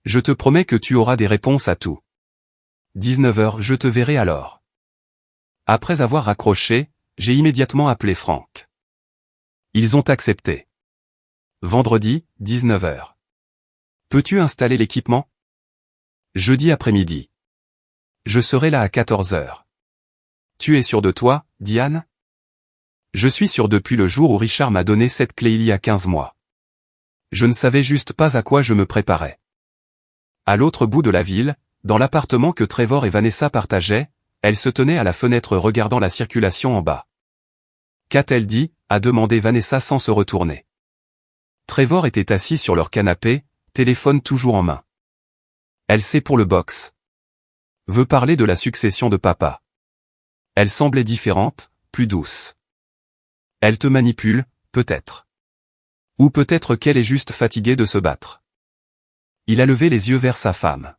Je te promets que tu auras des réponses à tout. 19h, je te verrai alors. Après avoir raccroché, j'ai immédiatement appelé Franck. Ils ont accepté. Vendredi, 19h. Peux-tu installer l'équipement? Jeudi après-midi. Je serai là à 14h. Tu es sûr de toi, Diane? Je suis sûr depuis le jour où Richard m'a donné cette clé il y a 15 mois. Je ne savais juste pas à quoi je me préparais. À l'autre bout de la ville, dans l'appartement que Trevor et Vanessa partageaient, elle se tenait à la fenêtre regardant la circulation en bas. Qu'a-t-elle dit? A demandé Vanessa sans se retourner. Trevor était assis sur leur canapé, téléphone toujours en main. Elle sait pour le box. Veut parler de la succession de papa. Elle semblait différente, plus douce. Elle te manipule, peut-être. Ou peut-être qu'elle est juste fatiguée de se battre. Il a levé les yeux vers sa femme.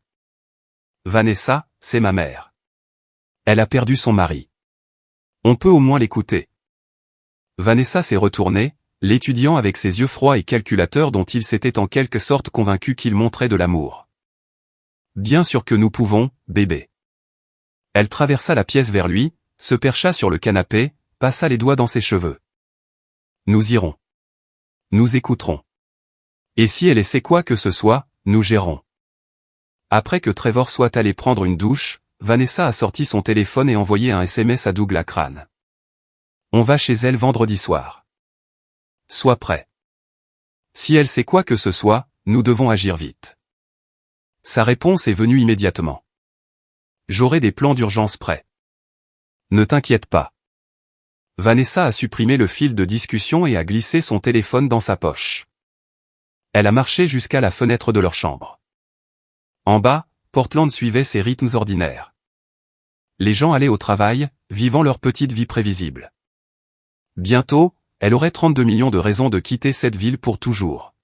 Vanessa, c'est ma mère. Elle a perdu son mari. On peut au moins l'écouter. Vanessa s'est retournée, l'étudiant avec ses yeux froids et calculateurs dont il s'était en quelque sorte convaincu qu'il montrait de l'amour. Bien sûr que nous pouvons, bébé. Elle traversa la pièce vers lui, se percha sur le canapé, passa les doigts dans ses cheveux. Nous irons. Nous écouterons. Et si elle essaie quoi que ce soit, nous gérons. Après que Trevor soit allé prendre une douche, Vanessa a sorti son téléphone et envoyé un SMS à Douglas Crane. On va chez elle vendredi soir. Sois prêt. Si elle sait quoi que ce soit, nous devons agir vite. Sa réponse est venue immédiatement. J'aurai des plans d'urgence prêts. Ne t'inquiète pas. Vanessa a supprimé le fil de discussion et a glissé son téléphone dans sa poche. Elle a marché jusqu'à la fenêtre de leur chambre. En bas, Portland suivait ses rythmes ordinaires. Les gens allaient au travail, vivant leur petite vie prévisible. Bientôt, elle aurait 32 millions de raisons de quitter cette ville pour toujours.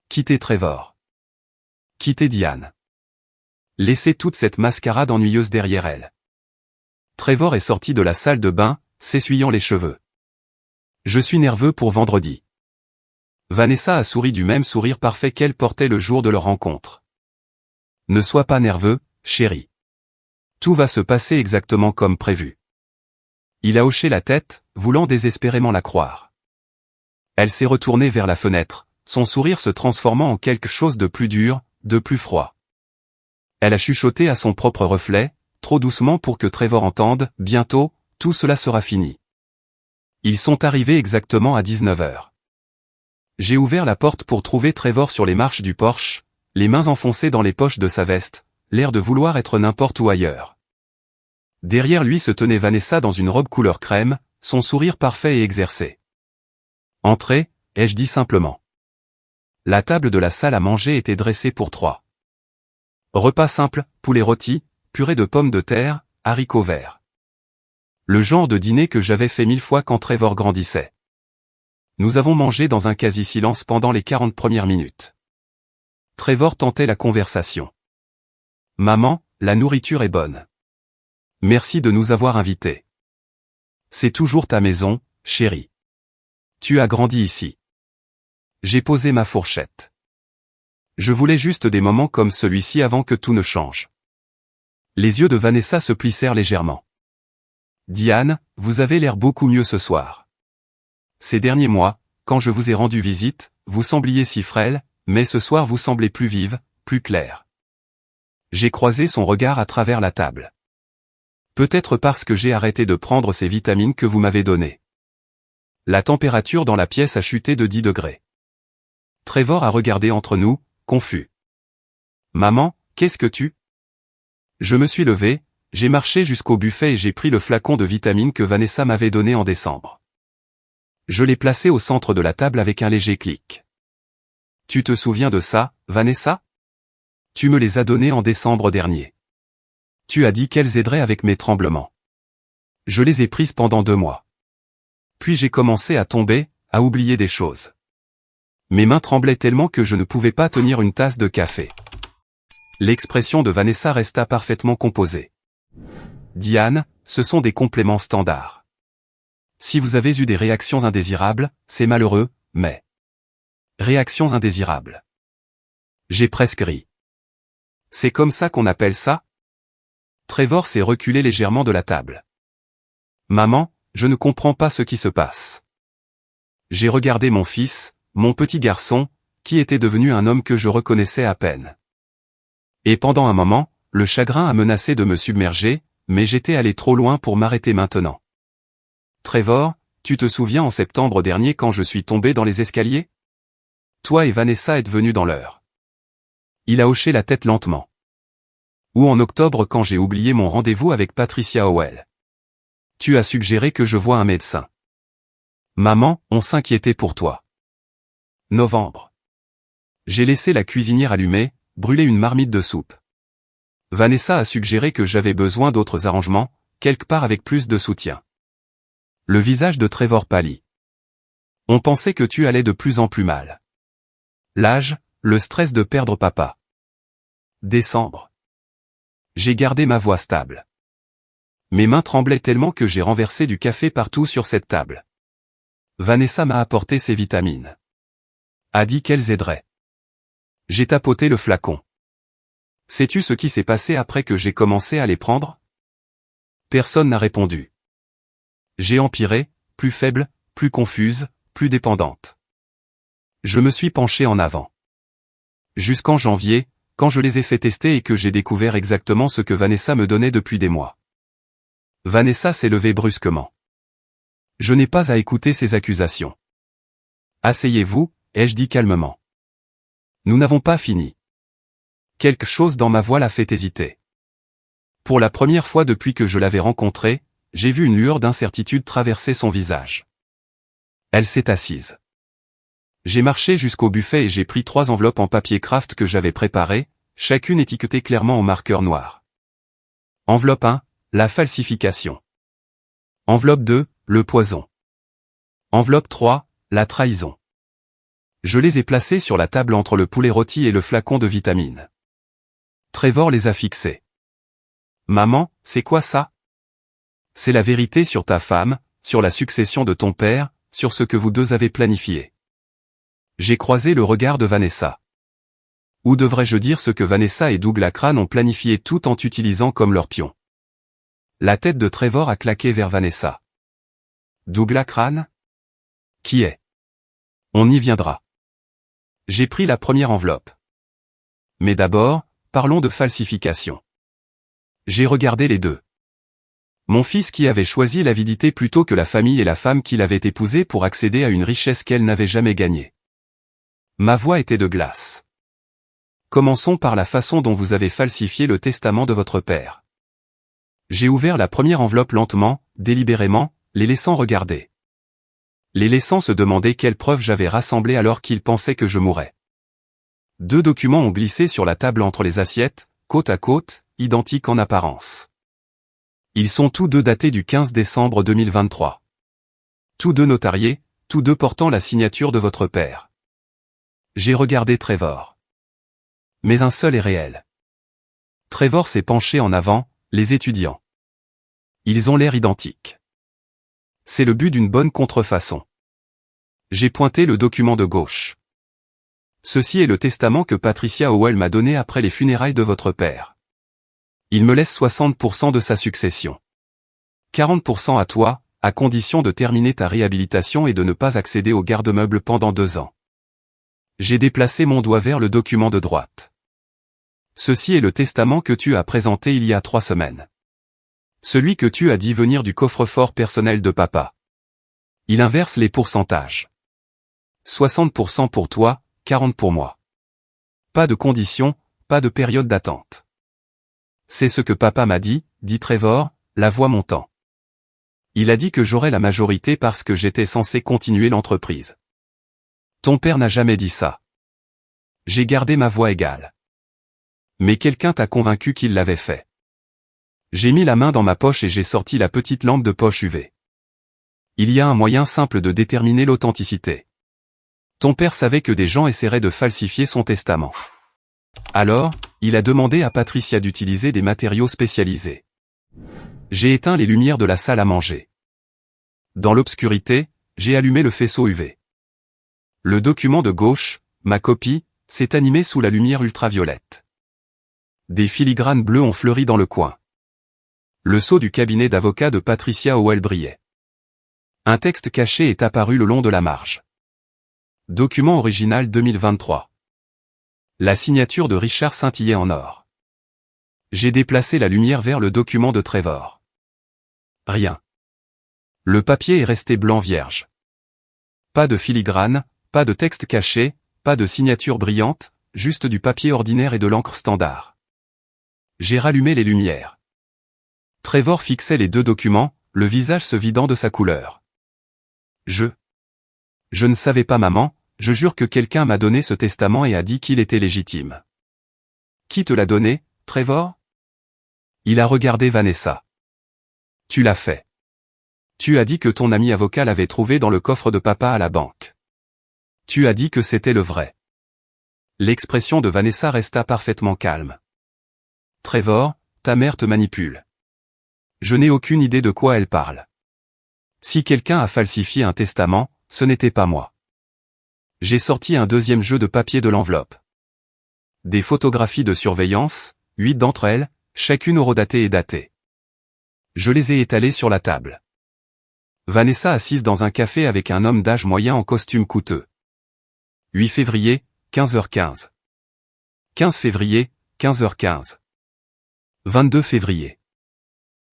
Quitter Trevor. Quitter Diane. Laisser toute cette mascarade ennuyeuse derrière elle. Trevor est sorti de la salle de bain, s'essuyant les cheveux. Je suis nerveux pour vendredi. Vanessa a souri du même sourire parfait qu'elle portait le jour de leur rencontre. Ne sois pas nerveux, chérie. Tout va se passer exactement comme prévu. Il a hoché la tête, voulant désespérément la croire. Elle s'est retournée vers la fenêtre, son sourire se transformant en quelque chose de plus dur, de plus froid. Elle a chuchoté à son propre reflet, trop doucement pour que Trevor entende, bientôt, tout cela sera fini. Ils sont arrivés exactement à 19h. J'ai ouvert la porte pour trouver Trevor sur les marches du porche, les mains enfoncées dans les poches de sa veste, l'air de vouloir être n'importe où ailleurs. Derrière lui se tenait Vanessa dans une robe couleur crème, son sourire parfait et exercé. Entrez, ai-je dit simplement. La table de la salle à manger était dressée pour 3. Repas simple, poulet rôti, purée de pommes de terre, haricots verts. Le genre de dîner que j'avais fait 1000 fois quand Trevor grandissait. Nous avons mangé dans un quasi-silence pendant les 40 premières minutes. Trevor tentait la conversation. Maman, la nourriture est bonne. Merci de nous avoir invités. C'est toujours ta maison, chérie. Tu as grandi ici. J'ai posé ma fourchette. Je voulais juste des moments comme celui-ci avant que tout ne change. Les yeux de Vanessa se plissèrent légèrement. Diane, vous avez l'air beaucoup mieux ce soir. Ces derniers mois, quand je vous ai rendu visite, vous sembliez si frêle, mais ce soir vous semblez plus vive, plus claire. J'ai croisé son regard à travers la table. Peut-être parce que j'ai arrêté de prendre ces vitamines que vous m'avez données. La température dans la pièce a chuté de 10 degrés. Trevor a regardé entre nous, confus. Maman, qu'est-ce que tu... Je me suis levé, j'ai marché jusqu'au buffet et j'ai pris le flacon de vitamines que Vanessa m'avait donné en décembre. Je l'ai placé au centre de la table avec un léger clic. Tu te souviens de ça, Vanessa? Tu me les as donnés en décembre dernier. Tu as dit qu'elles aideraient avec mes tremblements. Je les ai prises pendant 2 mois. Puis j'ai commencé à tomber, à oublier des choses. Mes mains tremblaient tellement que je ne pouvais pas tenir une tasse de café. L'expression de Vanessa resta parfaitement composée. Diane, ce sont des compléments standards. Si vous avez eu des réactions indésirables, c'est malheureux, mais... Réactions indésirables. J'ai presque ri. C'est comme ça qu'on appelle ça? Trevor s'est reculé légèrement de la table. Maman, je ne comprends pas ce qui se passe. J'ai regardé mon fils, mon petit garçon, qui était devenu un homme que je reconnaissais à peine. Et pendant un moment, le chagrin a menacé de me submerger, mais j'étais allé trop loin pour m'arrêter maintenant. Trevor, tu te souviens en septembre dernier quand je suis tombé dans les escaliers? Toi et Vanessa êtes venus dans l'heure. Il a hoché la tête lentement. Ou en octobre quand j'ai oublié mon rendez-vous avec Patricia Howell. Tu as suggéré que je voie un médecin. Maman, on s'inquiétait pour toi. Novembre. J'ai laissé la cuisinière allumée, brûler une marmite de soupe. Vanessa a suggéré que j'avais besoin d'autres arrangements, quelque part avec plus de soutien. Le visage de Trevor pâlit. On pensait que tu allais de plus en plus mal. L'âge, le stress de perdre papa. Décembre. J'ai gardé ma voix stable. Mes mains tremblaient tellement que j'ai renversé du café partout sur cette table. Vanessa m'a apporté ses vitamines. A dit qu'elles aideraient. J'ai tapoté le flacon. Sais-tu ce qui s'est passé après que j'ai commencé à les prendre? Personne n'a répondu. J'ai empiré, plus faible, plus confuse, plus dépendante. Je me suis penché en avant. Jusqu'en janvier, quand je les ai fait tester et que j'ai découvert exactement ce que Vanessa me donnait depuis des mois. Vanessa s'est levée brusquement. Je n'ai pas à écouter ces accusations. Asseyez-vous, ai-je dit calmement. Nous n'avons pas fini. Quelque chose dans ma voix l'a fait hésiter. Pour la première fois depuis que je l'avais rencontrée, j'ai vu une lueur d'incertitude traverser son visage. Elle s'est assise. J'ai marché jusqu'au buffet et j'ai pris 3 enveloppes en papier craft que j'avais préparées, chacune étiquetée clairement au marqueur noir. Enveloppe 1, la falsification. Enveloppe 2, le poison. Enveloppe 3, la trahison. Je les ai placées sur la table entre le poulet rôti et le flacon de vitamines. Trevor les a fixées. Maman, c'est quoi ça? C'est la vérité sur ta femme, sur la succession de ton père, sur ce que vous deux avez planifié. J'ai croisé le regard de Vanessa. Ou devrais-je dire ce que Vanessa et Douglas Crane ont planifié tout en t'utilisant comme leur pion. La tête de Trevor a claqué vers Vanessa. Douglas Crane? Qui est? On y viendra. J'ai pris la première enveloppe. Mais d'abord, parlons de falsification. J'ai regardé les deux. Mon fils qui avait choisi l'avidité plutôt que la famille et la femme qu'il avait épousée pour accéder à une richesse qu'elle n'avait jamais gagnée. Ma voix était de glace. Commençons par la façon dont vous avez falsifié le testament de votre père. J'ai ouvert la première enveloppe lentement, délibérément, les laissant regarder. Les laissant se demander quelles preuves j'avais rassemblées alors qu'ils pensaient que je mourrais. 2 documents ont glissé sur la table entre les assiettes, côte à côte, identiques en apparence. Ils sont tous deux datés du 15 décembre 2023. Tous deux notariés, tous deux portant la signature de votre père. J'ai regardé Trevor. Mais un seul est réel. Trevor s'est penché en avant, les étudiants. Ils ont l'air identiques. C'est le but d'une bonne contrefaçon. J'ai pointé le document de gauche. Ceci est le testament que Patricia Howell m'a donné après les funérailles de votre père. Il me laisse 60% de sa succession. 40% à toi, à condition de terminer ta réhabilitation et de ne pas accéder au garde-meubles pendant 2 ans. J'ai déplacé mon doigt vers le document de droite. Ceci est le testament que tu as présenté il y a 3 semaines. Celui que tu as dit venir du coffre-fort personnel de papa. Il inverse les pourcentages. 60% pour toi, 40% pour moi. Pas de conditions, pas de période d'attente. C'est ce que papa m'a dit, dit Trevor, la voix montant. Il a dit que j'aurais la majorité parce que j'étais censé continuer l'entreprise. Ton père n'a jamais dit ça. J'ai gardé ma voix égale. Mais quelqu'un t'a convaincu qu'il l'avait fait. J'ai mis la main dans ma poche et j'ai sorti la petite lampe de poche UV. Il y a un moyen simple de déterminer l'authenticité. Ton père savait que des gens essaieraient de falsifier son testament. Alors, il a demandé à Patricia d'utiliser des matériaux spécialisés. J'ai éteint les lumières de la salle à manger. Dans l'obscurité, j'ai allumé le faisceau UV. Le document de gauche, ma copie, s'est animé sous la lumière ultraviolette. Des filigranes bleues ont fleuri dans le coin. Le sceau du cabinet d'avocat de Patricia Howell brillait. Un texte caché est apparu le long de la marge. Document original 2023. La signature de Richard scintillait en or. J'ai déplacé la lumière vers le document de Trevor. Rien. Le papier est resté blanc vierge. Pas de filigrane, pas de texte caché, pas de signature brillante, juste du papier ordinaire et de l'encre standard. J'ai rallumé les lumières. Trevor fixait les deux documents, le visage se vidant de sa couleur. Je ne savais pas, maman, je jure que quelqu'un m'a donné ce testament et a dit qu'il était légitime. Qui te l'a donné, Trevor? Il a regardé Vanessa. Tu l'as fait. Tu as dit que ton ami avocat l'avait trouvé dans le coffre de papa à la banque. Tu as dit que c'était le vrai. L'expression de Vanessa resta parfaitement calme. Trevor, ta mère te manipule. Je n'ai aucune idée de quoi elle parle. Si quelqu'un a falsifié un testament, ce n'était pas moi. J'ai sorti un deuxième jeu de papier de l'enveloppe. Des photographies de surveillance, 8 d'entre elles, chacune horodatée et datée. Je les ai étalées sur la table. Vanessa assise dans un café avec un homme d'âge moyen en costume coûteux. 8 février, 15h15. 15 février, 15h15. 22 février.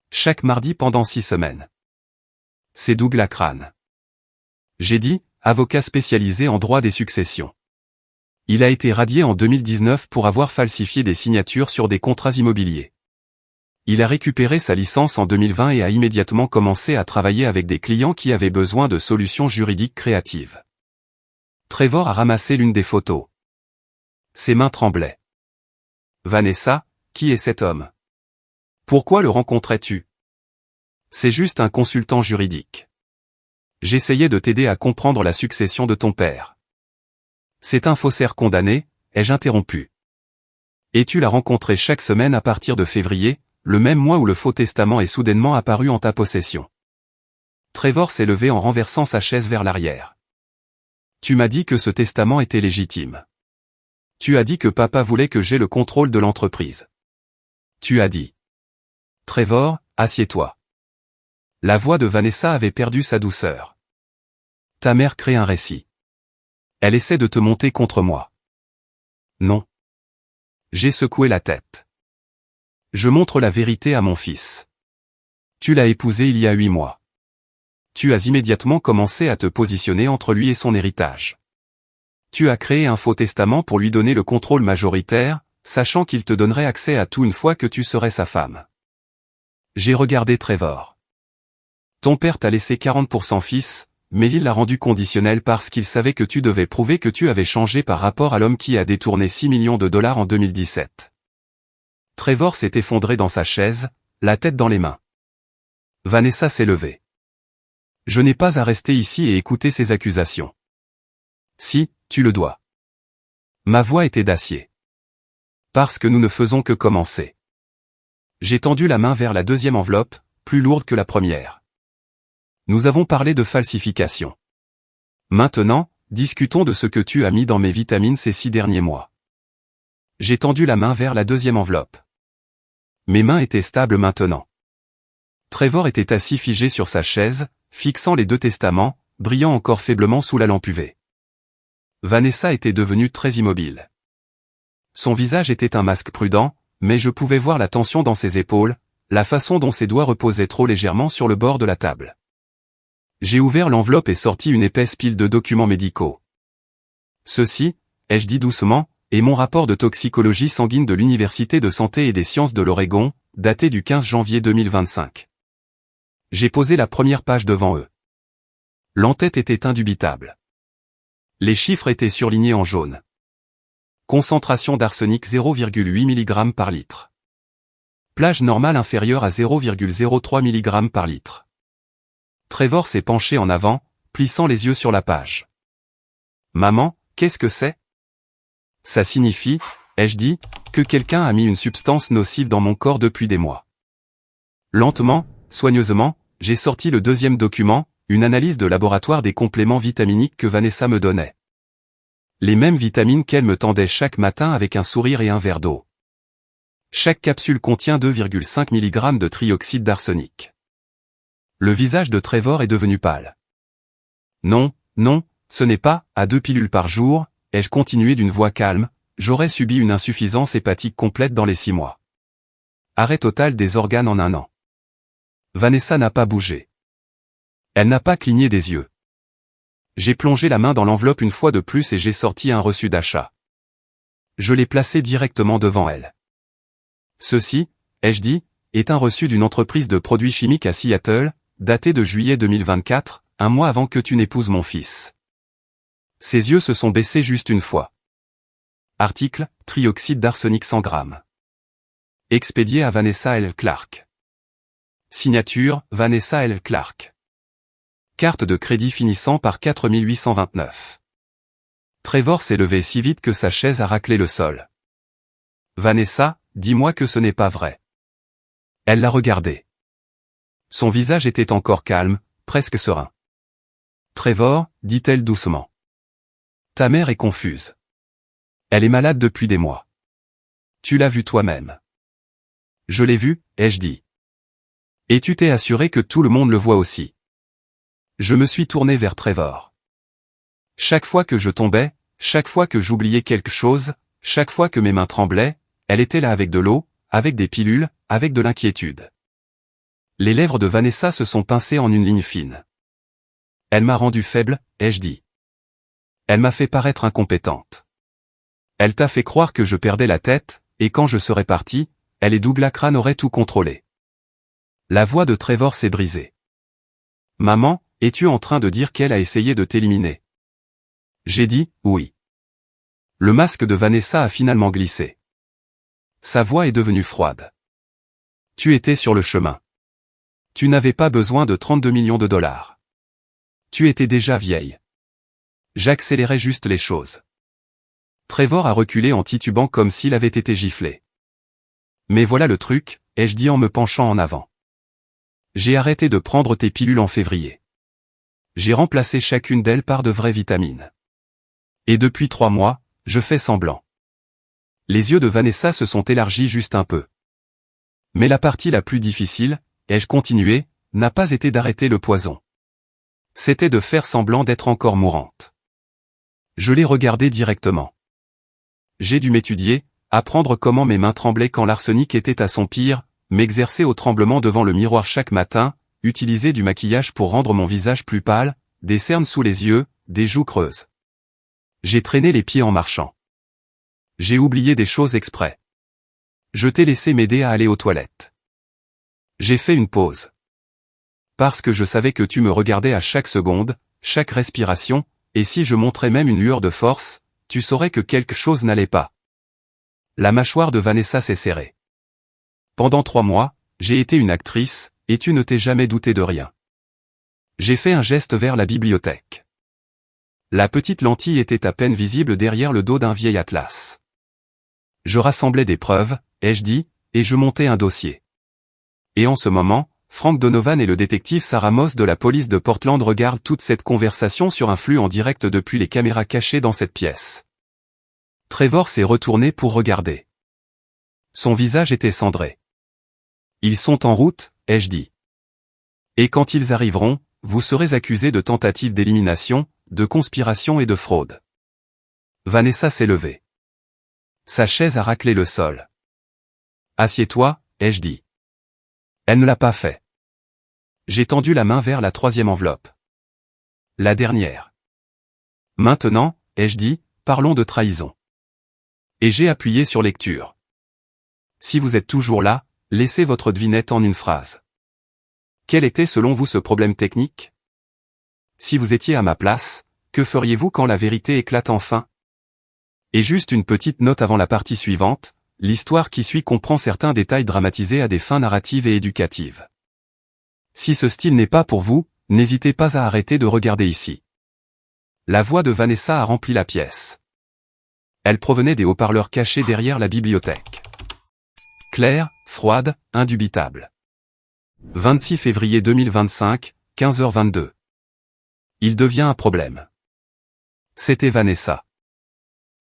Chaque mardi pendant 6 semaines. C'est Douglas Crane. J'ai dit, avocat spécialisé en droit des successions. Il a été radié en 2019 pour avoir falsifié des signatures sur des contrats immobiliers. Il a récupéré sa licence en 2020 et a immédiatement commencé à travailler avec des clients qui avaient besoin de solutions juridiques créatives. Trevor a ramassé l'une des photos. Ses mains tremblaient. Vanessa, qui est cet homme? Pourquoi le rencontrais-tu? C'est juste un consultant juridique. J'essayais de t'aider à comprendre la succession de ton père. C'est un faussaire condamné, ai-je interrompu. Et tu l'as rencontré chaque semaine à partir de février, le même mois où le faux testament est soudainement apparu en ta possession. Trevor s'est levé en renversant sa chaise vers l'arrière. Tu m'as dit que ce testament était légitime. Tu as dit que papa voulait que j'aie le contrôle de l'entreprise. Tu as dit. Trevor, assieds-toi. La voix de Vanessa avait perdu sa douceur. Ta mère crée un récit. Elle essaie de te monter contre moi. Non. J'ai secoué la tête. Je montre la vérité à mon fils. Tu l'as épousé il y a 8 mois. Tu as immédiatement commencé à te positionner entre lui et son héritage. Tu as créé un faux testament pour lui donner le contrôle majoritaire, sachant qu'il te donnerait accès à tout une fois que tu serais sa femme. J'ai regardé Trevor. Ton père t'a laissé 40% fils, mais il l'a rendu conditionnel parce qu'il savait que tu devais prouver que tu avais changé par rapport à l'homme qui a détourné 6 millions de dollars en 2017. Trevor s'est effondré dans sa chaise, la tête dans les mains. Vanessa s'est levée. Je n'ai pas à rester ici et écouter ces accusations. Si, tu le dois. Ma voix était d'acier. Parce que nous ne faisons que commencer. J'ai tendu la main vers la deuxième enveloppe, plus lourde que la première. Nous avons parlé de falsification. Maintenant, discutons de ce que tu as mis dans mes vitamines ces 6 derniers mois. J'ai tendu la main vers la deuxième enveloppe. Mes mains étaient stables maintenant. Trevor était assis figé sur sa chaise, fixant les 2 testaments, brillant encore faiblement sous la lampe UV. Vanessa était devenue très immobile. Son visage était un masque prudent, mais je pouvais voir la tension dans ses épaules, la façon dont ses doigts reposaient trop légèrement sur le bord de la table. J'ai ouvert l'enveloppe et sorti une épaisse pile de documents médicaux. Ceci, ai-je dit doucement, est mon rapport de toxicologie sanguine de l'Université de santé et des sciences de l'Oregon, daté du 15 janvier 2025. J'ai posé la première page devant eux. L'entête était indubitable. Les chiffres étaient surlignés en jaune. Concentration d'arsenic 0,8 mg par litre. Plage normale inférieure à 0,03 mg par litre. Trevor s'est penché en avant, plissant les yeux sur la page. Maman, qu'est-ce que c'est? Ça signifie, ai-je dit, que quelqu'un a mis une substance nocive dans mon corps depuis des mois. Lentement, soigneusement, j'ai sorti le deuxième document, une analyse de laboratoire des compléments vitaminiques que Vanessa me donnait. Les mêmes vitamines qu'elle me tendait chaque matin avec un sourire et un verre d'eau. Chaque capsule contient 2,5 mg de trioxyde d'arsenic. Le visage de Trevor est devenu pâle. Non, non, ce n'est pas, à 2 pilules par jour, ai-je continué d'une voix calme, j'aurais subi une insuffisance hépatique complète dans les 6 mois. Arrêt total des organes en 1 an. Vanessa n'a pas bougé. Elle n'a pas cligné des yeux. J'ai plongé la main dans l'enveloppe une fois de plus et j'ai sorti un reçu d'achat. Je l'ai placé directement devant elle. Ceci, ai-je dit, est un reçu d'une entreprise de produits chimiques à Seattle, daté de juillet 2024, un mois avant que tu n'épouses mon fils. Ses yeux se sont baissés juste une fois. Article, trioxyde d'arsenic 100 grammes. Expédié à Vanessa L. Clark. Signature, Vanessa L. Clark. Carte de crédit finissant par 4829. Trevor s'est levé si vite que sa chaise a raclé le sol. Vanessa, dis-moi que ce n'est pas vrai. Elle l'a regardé. Son visage était encore calme, presque serein. Trevor, dit-elle doucement. Ta mère est confuse. Elle est malade depuis des mois. Tu l'as vu toi-même. Je l'ai vu, ai-je dit. Et tu t'es assuré que tout le monde le voit aussi. Je me suis tourné vers Trevor. Chaque fois que je tombais, chaque fois que j'oubliais quelque chose, chaque fois que mes mains tremblaient, elle était là avec de l'eau, avec des pilules, avec de l'inquiétude. Les lèvres de Vanessa se sont pincées en une ligne fine. Elle m'a rendu faible, ai-je dit. Elle m'a fait paraître incompétente. Elle t'a fait croire que je perdais la tête, et quand je serais parti, elle et Douglas Crane auraient tout contrôlé. La voix de Trevor s'est brisée. Maman, es-tu en train de dire qu'elle a essayé de t'éliminer? J'ai dit, oui. Le masque de Vanessa a finalement glissé. Sa voix est devenue froide. Tu étais sur le chemin. Tu n'avais pas besoin de 32 millions de dollars. Tu étais déjà vieille. J'accélérais juste les choses. Trevor a reculé en titubant comme s'il avait été giflé. Mais voilà le truc, ai-je dit en me penchant en avant. J'ai arrêté de prendre tes pilules en février. J'ai remplacé chacune d'elles par de vraies vitamines. Et depuis 3 mois, je fais semblant. Les yeux de Vanessa se sont élargis juste un peu. Mais la partie la plus difficile, ai-je continué, n'a pas été d'arrêter le poison. C'était de faire semblant d'être encore mourante. Je l'ai regardée directement. J'ai dû m'étudier, apprendre comment mes mains tremblaient quand l'arsenic était à son pire, m'exercer au tremblement devant le miroir chaque matin, utiliser du maquillage pour rendre mon visage plus pâle, des cernes sous les yeux, des joues creuses. J'ai traîné les pieds en marchant. J'ai oublié des choses exprès. Je t'ai laissé m'aider à aller aux toilettes. J'ai fait une pause. Parce que je savais que tu me regardais à chaque seconde, chaque respiration, et si je montrais même une lueur de force, tu saurais que quelque chose n'allait pas. La mâchoire de Vanessa s'est serrée. Pendant 3 mois, j'ai été une actrice, et tu ne t'es jamais douté de rien. J'ai fait un geste vers la bibliothèque. La petite lentille était à peine visible derrière le dos d'un vieil atlas. Je rassemblais des preuves, ai-je dit, et je montais un dossier. Et en ce moment, Frank Donovan et le détective Sarah Moss de la police de Portland regardent toute cette conversation sur un flux en direct depuis les caméras cachées dans cette pièce. Trevor s'est retourné pour regarder. Son visage était cendré. Ils sont en route, ai-je dit. Et quand ils arriveront, vous serez accusés de tentative d'élimination, de conspiration et de fraude. Vanessa s'est levée. Sa chaise a raclé le sol. Assieds-toi, ai-je dit. Elle ne l'a pas fait. J'ai tendu la main vers la 3e enveloppe. La dernière. Maintenant, ai-je dit, parlons de trahison. Et j'ai appuyé sur lecture. Si vous êtes toujours là, laissez votre devinette en une phrase. Quel était selon vous ce problème technique? Si vous étiez à ma place, que feriez-vous quand la vérité éclate enfin? Et juste une petite note avant la partie suivante, l'histoire qui suit comprend certains détails dramatisés à des fins narratives et éducatives. Si ce style n'est pas pour vous, n'hésitez pas à arrêter de regarder ici. La voix de Vanessa a rempli la pièce. Elle provenait des haut-parleurs cachés derrière la bibliothèque. Claire, froide, indubitable. 26 février 2025, 15h22. Il devient un problème. C'était Vanessa.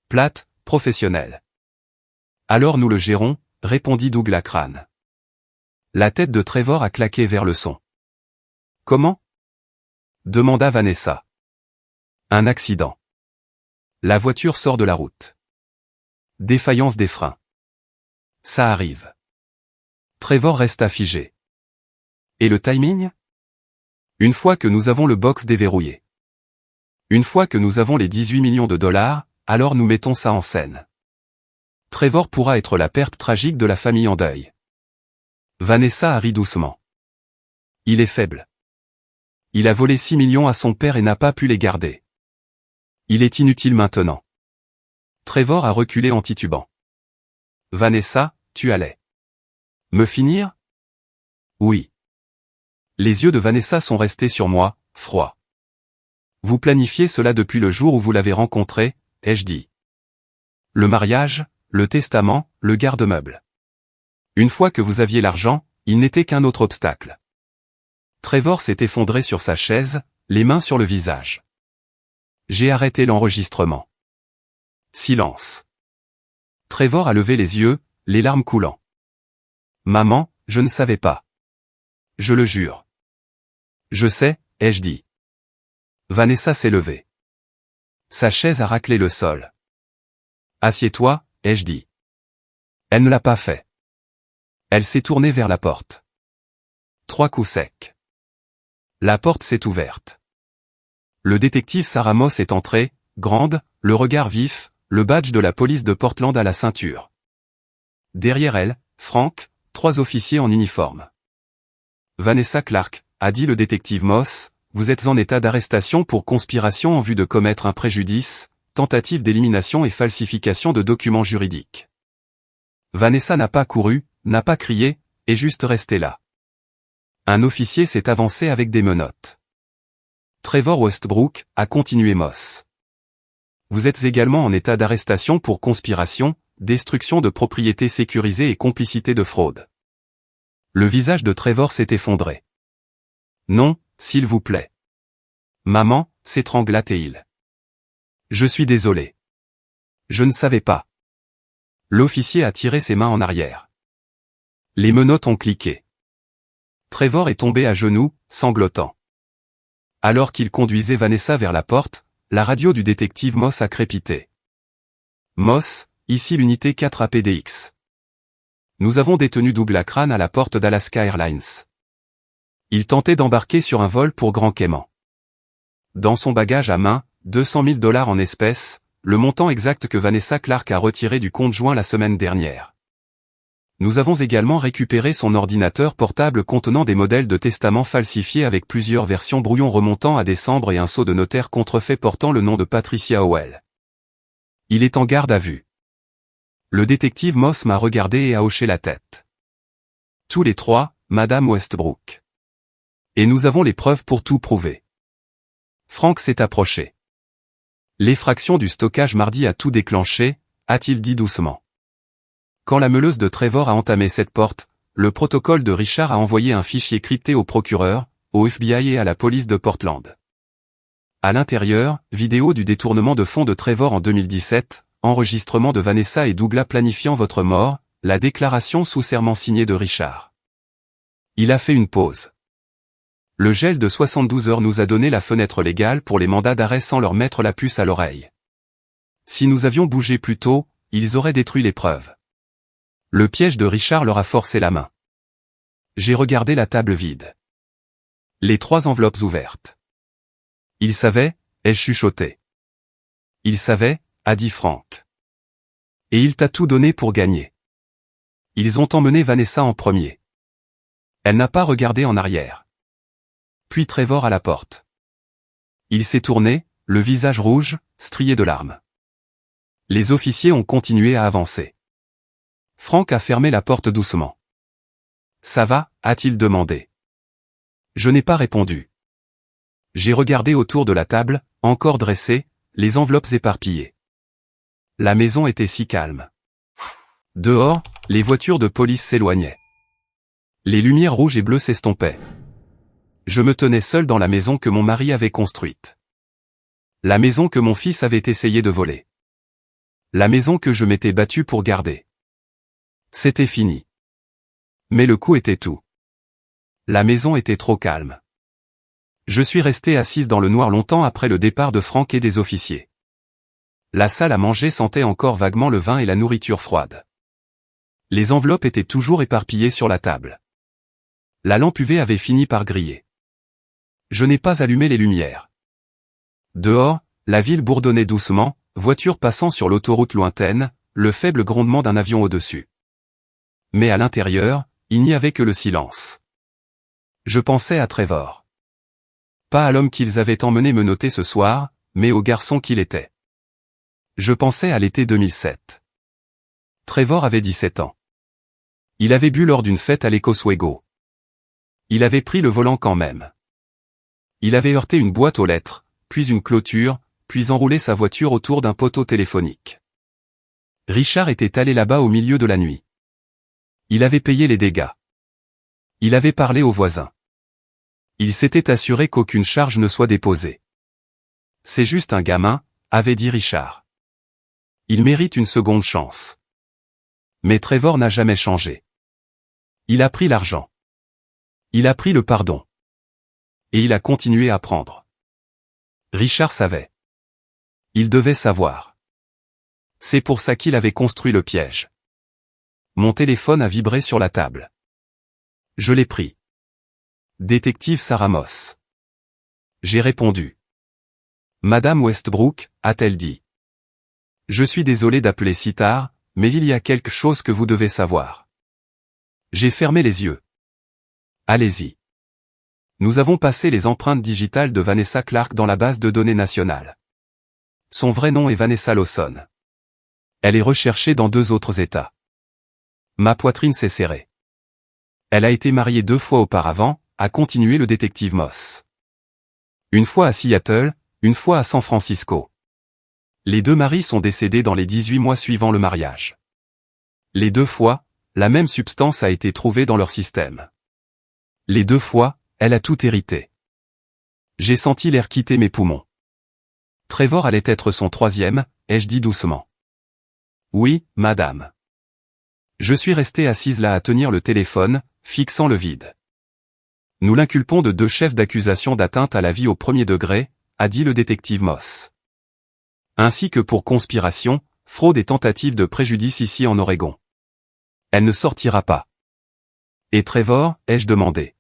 Plate, professionnelle. Alors nous le gérons, répondit Douglas Crane. La tête de Trevor a claqué vers le son. Comment? Demanda Vanessa. Un accident. La voiture sort de la route. Défaillance des freins. Ça arrive. Trevor resta figé. Et le timing? Une fois que nous avons le box déverrouillé. Une fois que nous avons les 18 millions de dollars, alors nous mettons ça en scène. Trevor pourra être la perte tragique de la famille en deuil. Vanessa a ri doucement. Il est faible. Il a volé 6 millions à son père et n'a pas pu les garder. Il est inutile maintenant. Trevor a reculé en titubant. Vanessa, tu allais me finir? Oui. Les yeux de Vanessa sont restés sur moi, froids. Vous planifiez cela depuis le jour où vous l'avez rencontré, ai-je dit. Le mariage, le testament, le garde-meuble. Une fois que vous aviez l'argent, il n'était qu'un autre obstacle. Trevor s'est effondré sur sa chaise, les mains sur le visage. J'ai arrêté l'enregistrement. Silence. Trevor a levé les yeux, les larmes coulant. Maman, je ne savais pas. Je le jure. Je sais, ai-je dit. Vanessa s'est levée. Sa chaise a raclé le sol. Assieds-toi, ai-je dit. Elle ne l'a pas fait. Elle s'est tournée vers la porte. 3 coups secs. La porte s'est ouverte. Le détective Sarah Moss est entrée, grande, le regard vif, le badge de la police de Portland à la ceinture. Derrière elle, Frank, 3 officiers en uniforme. Vanessa Clark, a dit le détective Moss, vous êtes en état d'arrestation pour conspiration en vue de commettre un préjudice, tentative d'élimination et falsification de documents juridiques. Vanessa n'a pas couru, n'a pas crié, est juste restée là. Un officier s'est avancé avec des menottes. Trevor Westbrook, a continué Moss. Vous êtes également en état d'arrestation pour conspiration, destruction de propriétés sécurisées et complicité de fraude. Le visage de Trevor s'est effondré. Non, s'il vous plaît. Maman, s'étrangla-t-il. Je suis désolé. Je ne savais pas. L'officier a tiré ses mains en arrière. Les menottes ont cliqué. Trevor est tombé à genoux, sanglotant. Alors qu'il conduisait Vanessa vers la porte, la radio du détective Moss a crépité. Moss, ici l'unité 4 APDX. Nous avons détenu Douglas Crane à la porte d'Alaska Airlines. Il tentait d'embarquer sur un vol pour Grand Cayman. Dans son bagage à main, 200 000 dollars en espèces, le montant exact que Vanessa Clark a retiré du compte joint la semaine dernière. Nous avons également récupéré son ordinateur portable contenant des modèles de testament falsifiés avec plusieurs versions brouillons remontant à décembre et un sceau de notaire contrefait portant le nom de Patricia Howell. Il est en garde à vue. Le détective Moss m'a regardé et a hoché la tête. Tous les 3, Madame Westbrook. Et nous avons les preuves pour tout prouver. Frank s'est approché. L'effraction du stockage mardi a tout déclenché, a-t-il dit doucement. Quand la meuleuse de Trevor a entamé cette porte, le protocole de Richard a envoyé un fichier crypté au procureur, au FBI et à la police de Portland. À l'intérieur, vidéo du détournement de fonds de Trevor en 2017, enregistrement de Vanessa et Douglas planifiant votre mort, la déclaration sous serment signée de Richard. Il a fait une pause. Le gel de 72 heures nous a donné la fenêtre légale pour les mandats d'arrêt sans leur mettre la puce à l'oreille. Si nous avions bougé plus tôt, ils auraient détruit les preuves. Le piège de Richard leur a forcé la main. J'ai regardé la table vide. Les 3 enveloppes ouvertes. Il savait, ai-je chuchoté. Il savait, a dit Frank. Et il t'a tout donné pour gagner. Ils ont emmené Vanessa en premier. Elle n'a pas regardé en arrière. Puis Trevor à la porte. Il s'est tourné, le visage rouge, strié de larmes. Les officiers ont continué à avancer. Franck a fermé la porte doucement. Ça va, a-t-il demandé. Je n'ai pas répondu. J'ai regardé autour de la table, encore dressée, les enveloppes éparpillées. La maison était si calme. Dehors, les voitures de police s'éloignaient. Les lumières rouges et bleues s'estompaient. Je me tenais seul dans la maison que mon mari avait construite. La maison que mon fils avait essayé de voler. La maison que je m'étais battu pour garder. C'était fini. Mais le coup était tout. La maison était trop calme. Je suis resté assise dans le noir longtemps après le départ de Franck et des officiers. La salle à manger sentait encore vaguement le vin et la nourriture froide. Les enveloppes étaient toujours éparpillées sur la table. La lampe UV avait fini par griller. Je n'ai pas allumé les lumières. Dehors, la ville bourdonnait doucement, voitures passant sur l'autoroute lointaine, le faible grondement d'un avion au-dessus. Mais à l'intérieur, il n'y avait que le silence. Je pensais à Trevor. Pas à l'homme qu'ils avaient emmené me noter ce soir, mais au garçon qu'il était. Je pensais à l'été 2007. Trevor avait 17 ans. Il avait bu lors d'une fête à l'Ecoswego. Il avait pris le volant quand même. Il avait heurté une boîte aux lettres, puis une clôture, puis enroulé sa voiture autour d'un poteau téléphonique. Richard était allé là-bas au milieu de la nuit. Il avait payé les dégâts. Il avait parlé aux voisins. Il s'était assuré qu'aucune charge ne soit déposée. C'est juste un gamin, avait dit Richard. Il mérite une seconde chance. Mais Trevor n'a jamais changé. Il a pris l'argent. Il a pris le pardon. Et il a continué à prendre. Richard savait. Il devait savoir. C'est pour ça qu'il avait construit le piège. Mon téléphone a vibré sur la table. Je l'ai pris. Détective Sarah Moss. J'ai répondu. Madame Westbrook, a-t-elle dit. Je suis désolé d'appeler si tard, mais il y a quelque chose que vous devez savoir. J'ai fermé les yeux. Allez-y. Nous avons passé les empreintes digitales de Vanessa Clark dans la base de données nationale. Son vrai nom est Vanessa Lawson. Elle est recherchée dans 2 autres États. Ma poitrine s'est serrée. Elle a été mariée 2 fois auparavant, a continué le détective Moss. Une fois à Seattle, une fois à San Francisco. Les 2 maris sont décédés dans les 18 mois suivant le mariage. Les 2 fois, la même substance a été trouvée dans leur système. Les 2 fois, elle a tout hérité. J'ai senti l'air quitter mes poumons. Trevor allait être son 3e, ai-je dit doucement. Oui, madame. Je suis resté assise là à tenir le téléphone, fixant le vide. Nous l'inculpons de 2 chefs d'accusation d'atteinte à la vie au 1er degré, a dit le détective Moss. Ainsi que pour conspiration, fraude et tentative de préjudice ici en Oregon. Elle ne sortira pas. Et Trevor, ai-je demandé.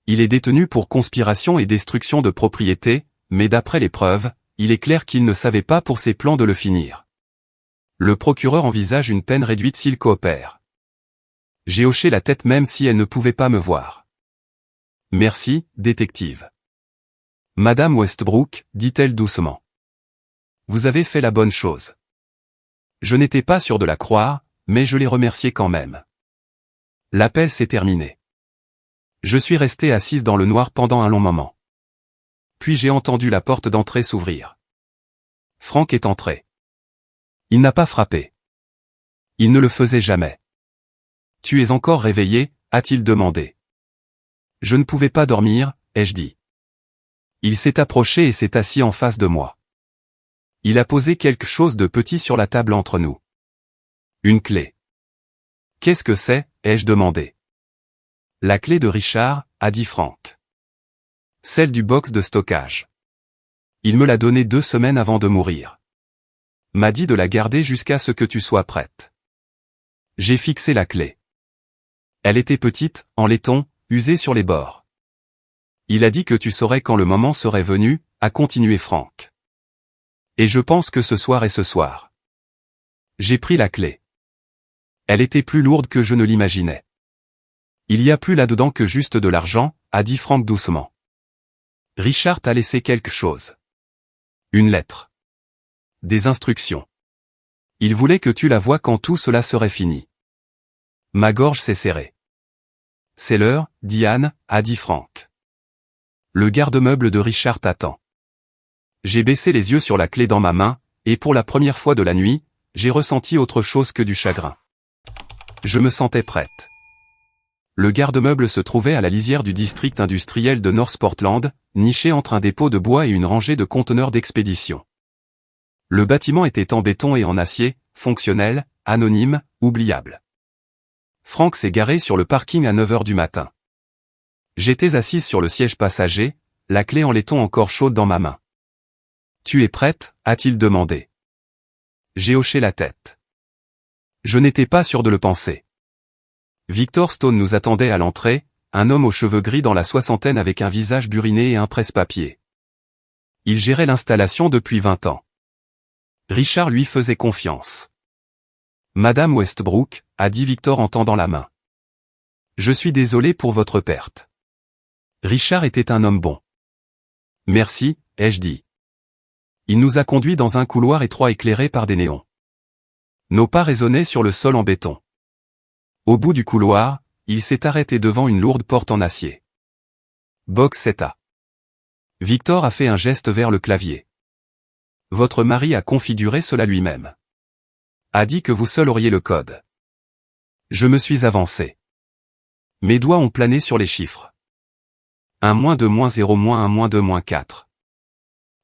Il est détenu pour conspiration et destruction de propriété, mais d'après les preuves, il est clair qu'il ne savait pas pour ses plans de le finir. Le procureur envisage une peine réduite s'il coopère. J'ai hoché la tête même si elle ne pouvait pas me voir. Merci, détective. Madame Westbrook, dit-elle doucement. Vous avez fait la bonne chose. Je n'étais pas sûr de la croire, mais je l'ai remerciée quand même. L'appel s'est terminé. Je suis resté assise dans le noir pendant un long moment. Puis j'ai entendu la porte d'entrée s'ouvrir. Franck est entré. Il n'a pas frappé. Il ne le faisait jamais. Tu es encore réveillé, a-t-il demandé. Je ne pouvais pas dormir, ai-je dit. Il s'est approché et s'est assis en face de moi. Il a posé quelque chose de petit sur la table entre nous. Une clé. Qu'est-ce que c'est, ai-je demandé. La clé de Richard, a dit Franck. Celle du box de stockage. Il me l'a donnée 2 semaines avant de mourir. M'a dit de la garder jusqu'à ce que tu sois prête. J'ai fixé la clé. Elle était petite, en laiton, usée sur les bords. Il a dit que tu saurais quand le moment serait venu, a continué Franck. Et je pense que ce soir est ce soir. J'ai pris la clé. Elle était plus lourde que je ne l'imaginais. Il y a plus là-dedans que juste de l'argent, a dit Franck doucement. Richard t'a laissé quelque chose. Une lettre. Des instructions. Il voulait que tu la voies quand tout cela serait fini. Ma gorge s'est serrée. C'est l'heure, Diane, a dit Frank. Le garde-meuble de Richard t'attend. J'ai baissé les yeux sur la clé dans ma main, et pour la première fois de la nuit, j'ai ressenti autre chose que du chagrin. Je me sentais prête. Le garde-meuble se trouvait à la lisière du district industriel de North Portland, niché entre un dépôt de bois et une rangée de conteneurs d'expédition. Le bâtiment était en béton et en acier, fonctionnel, anonyme, oubliable. Frank s'est garé sur le parking à 9 heures du matin. J'étais assise sur le siège passager, la clé en laiton encore chaude dans ma main. « Tu es prête ?» a-t-il demandé. J'ai hoché la tête. Je n'étais pas sûr de le penser. Victor Stone nous attendait à l'entrée, un homme aux cheveux gris dans la soixantaine avec un visage buriné et un presse-papier. Il gérait l'installation depuis 20 ans. Richard lui faisait confiance. « Madame Westbrook », a dit Victor en tendant la main. « Je suis désolé pour votre perte. » Richard était un homme bon. « Merci », ai-je dit. Il nous a conduits dans un couloir étroit éclairé par des néons. Nos pas résonnaient sur le sol en béton. Au bout du couloir, il s'est arrêté devant une lourde porte en acier. Box 7A. Victor a fait un geste vers le clavier. Votre mari a configuré cela lui-même. A dit que vous seul auriez le code. Je me suis avancé. Mes doigts ont plané sur les chiffres. 1 -2 -0 -1 -2 -4.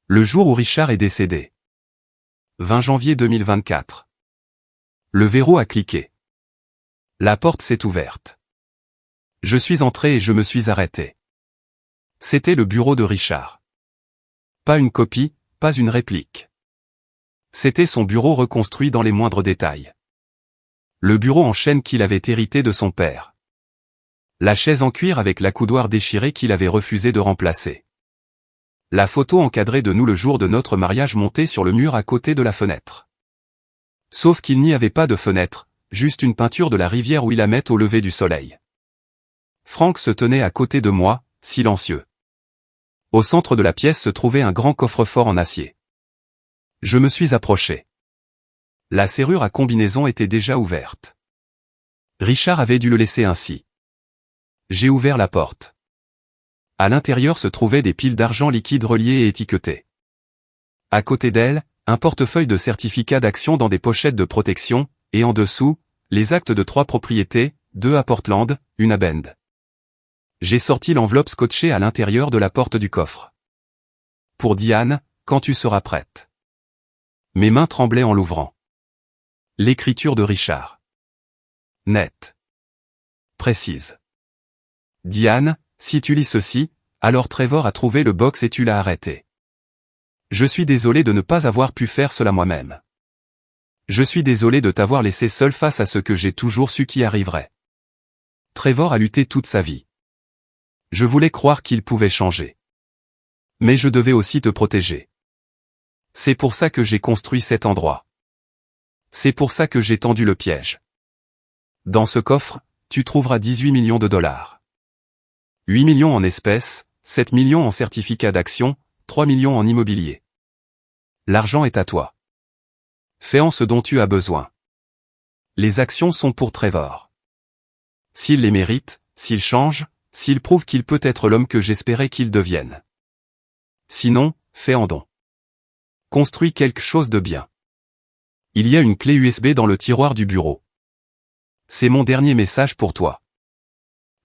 Le jour où Richard est décédé. 20 janvier 2024. Le verrou a cliqué. La porte s'est ouverte. Je suis entré et je me suis arrêté. C'était le bureau de Richard. Pas une copie, pas une réplique. C'était son bureau reconstruit dans les moindres détails. Le bureau en chêne qu'il avait hérité de son père. La chaise en cuir avec l'accoudoir déchiré qu'il avait refusé de remplacer. La photo encadrée de nous le jour de notre mariage montée sur le mur à côté de la fenêtre. Sauf qu'il n'y avait pas de fenêtre, juste une peinture de la rivière où il la met au lever du soleil. Frank se tenait à côté de moi, silencieux. Au centre de la pièce se trouvait un grand coffre-fort en acier. Je me suis approché. La serrure à combinaison était déjà ouverte. Richard avait dû le laisser ainsi. J'ai ouvert la porte. À l'intérieur se trouvaient des piles d'argent liquide reliées et étiquetées. À côté d'elles, un portefeuille de certificats d'action dans des pochettes de protection, et en dessous, les actes de 3 propriétés, 2 à Portland, une à Bend. J'ai sorti l'enveloppe scotchée à l'intérieur de la porte du coffre. Pour Diane, quand tu seras prête. Mes mains tremblaient en l'ouvrant. L'écriture de Richard. Nette. Précise. Diane, si tu lis ceci, alors Trevor a trouvé le box et tu l'as arrêté. Je suis désolé de ne pas avoir pu faire cela moi-même. Je suis désolé de t'avoir laissé seul face à ce que j'ai toujours su qui arriverait. Trevor a lutté toute sa vie. Je voulais croire qu'il pouvait changer. Mais je devais aussi te protéger. C'est pour ça que j'ai construit cet endroit. C'est pour ça que j'ai tendu le piège. Dans ce coffre, tu trouveras 18 millions de dollars. 8 millions en espèces, 7 millions en certificats d'action, 3 millions en immobilier. L'argent est à toi. Fais-en ce dont tu as besoin. Les actions sont pour Trevor. S'il les mérite, s'il change, s'il prouve qu'il peut être l'homme que j'espérais qu'il devienne. Sinon, fais en don. Construis quelque chose de bien. Il y a une clé USB dans le tiroir du bureau. C'est mon dernier message pour toi.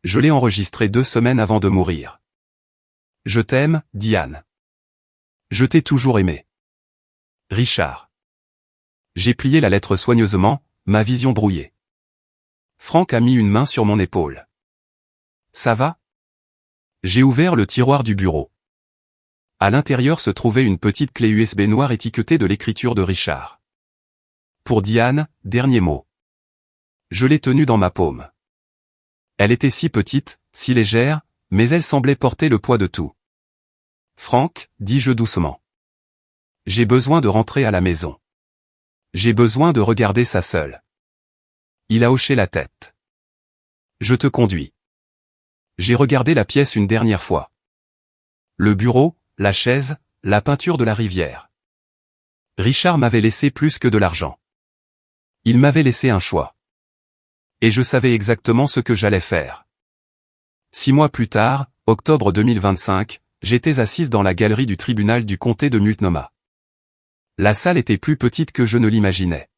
Je l'ai enregistré 2 semaines avant de mourir. Je t'aime, Diane. Je t'ai toujours aimé. Richard. J'ai plié la lettre soigneusement, ma vision brouillée. Frank a mis une main sur mon épaule. Ça va? J'ai ouvert le tiroir du bureau. À l'intérieur se trouvait une petite clé USB noire étiquetée de l'écriture de Richard. Pour Diane, dernier mot. Je l'ai tenue dans ma paume. Elle était si petite, si légère, mais elle semblait porter le poids de tout. Frank, dis-je doucement. J'ai besoin de rentrer à la maison. J'ai besoin de regarder ça seul. Il a hoché la tête. Je te conduis. J'ai regardé la pièce une dernière fois. Le bureau, la chaise, la peinture de la rivière. Richard m'avait laissé plus que de l'argent. Il m'avait laissé un choix. Et je savais exactement ce que j'allais faire. 6 mois plus tard, octobre 2025, j'étais assise dans la galerie du tribunal du comté de Multnomah. La salle était plus petite que je ne l'imaginais.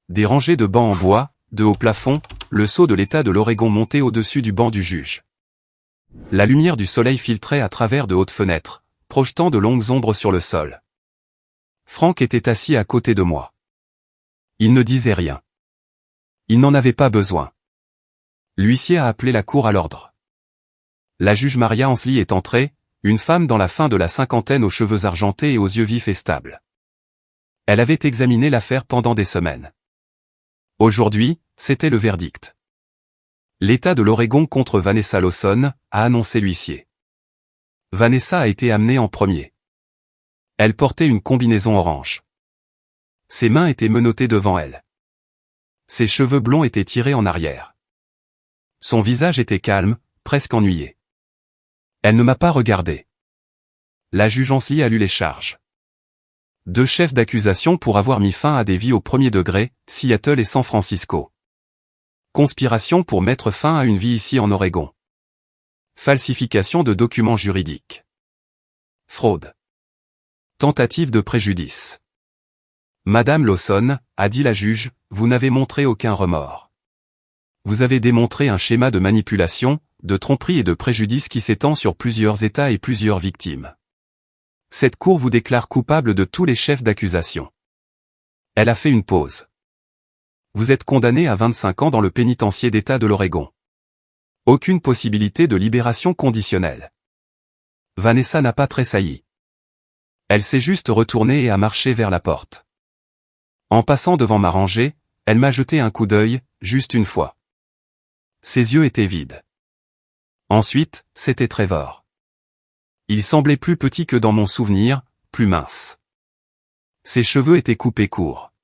Des rangées de bancs en bois, de haut plafond, le sceau de l'État de l'Oregon montait au-dessus du banc du juge. La lumière du soleil filtrait à travers de hautes fenêtres, projetant de longues ombres sur le sol. Frank était assis à côté de moi. Il ne disait rien. Il n'en avait pas besoin. L'huissier a appelé la cour à l'ordre. La juge Maria Ansley est entrée, une femme dans la fin de la cinquantaine aux cheveux argentés et aux yeux vifs et stables. Elle avait examiné l'affaire pendant des semaines. Aujourd'hui, c'était le verdict. L'État de l'Oregon contre Vanessa Lawson, a annoncé l'huissier. Vanessa a été amenée en premier. Elle portait une combinaison orange. Ses mains étaient menottées devant elle. Ses cheveux blonds étaient tirés en arrière. Son visage était calme, presque ennuyé. Elle ne m'a pas regardé. La juge Ansley a lu les charges. 2 chefs d'accusation pour avoir mis fin à des vies au premier degré, Seattle et San Francisco. Conspiration pour mettre fin à une vie ici en Oregon. Falsification de documents juridiques. Fraude. Tentative de préjudice. Madame Lawson, a dit la juge, vous n'avez montré aucun remords. Vous avez démontré un schéma de manipulation, de tromperie et de préjudice qui s'étend sur plusieurs États et plusieurs victimes. Cette cour vous déclare coupable de tous les chefs d'accusation. Elle a fait une pause. Vous êtes condamné à 25 ans dans le pénitencier d'État de l'Oregon. Aucune possibilité de libération conditionnelle. Vanessa n'a pas tressailli. Elle s'est juste retournée et a marché vers la porte. En passant devant ma rangée, elle m'a jeté un coup d'œil, juste une fois. Ses yeux étaient vides. Ensuite, c'était Trevor. Il semblait plus petit que dans mon souvenir, plus mince. Ses cheveux étaient coupés courts.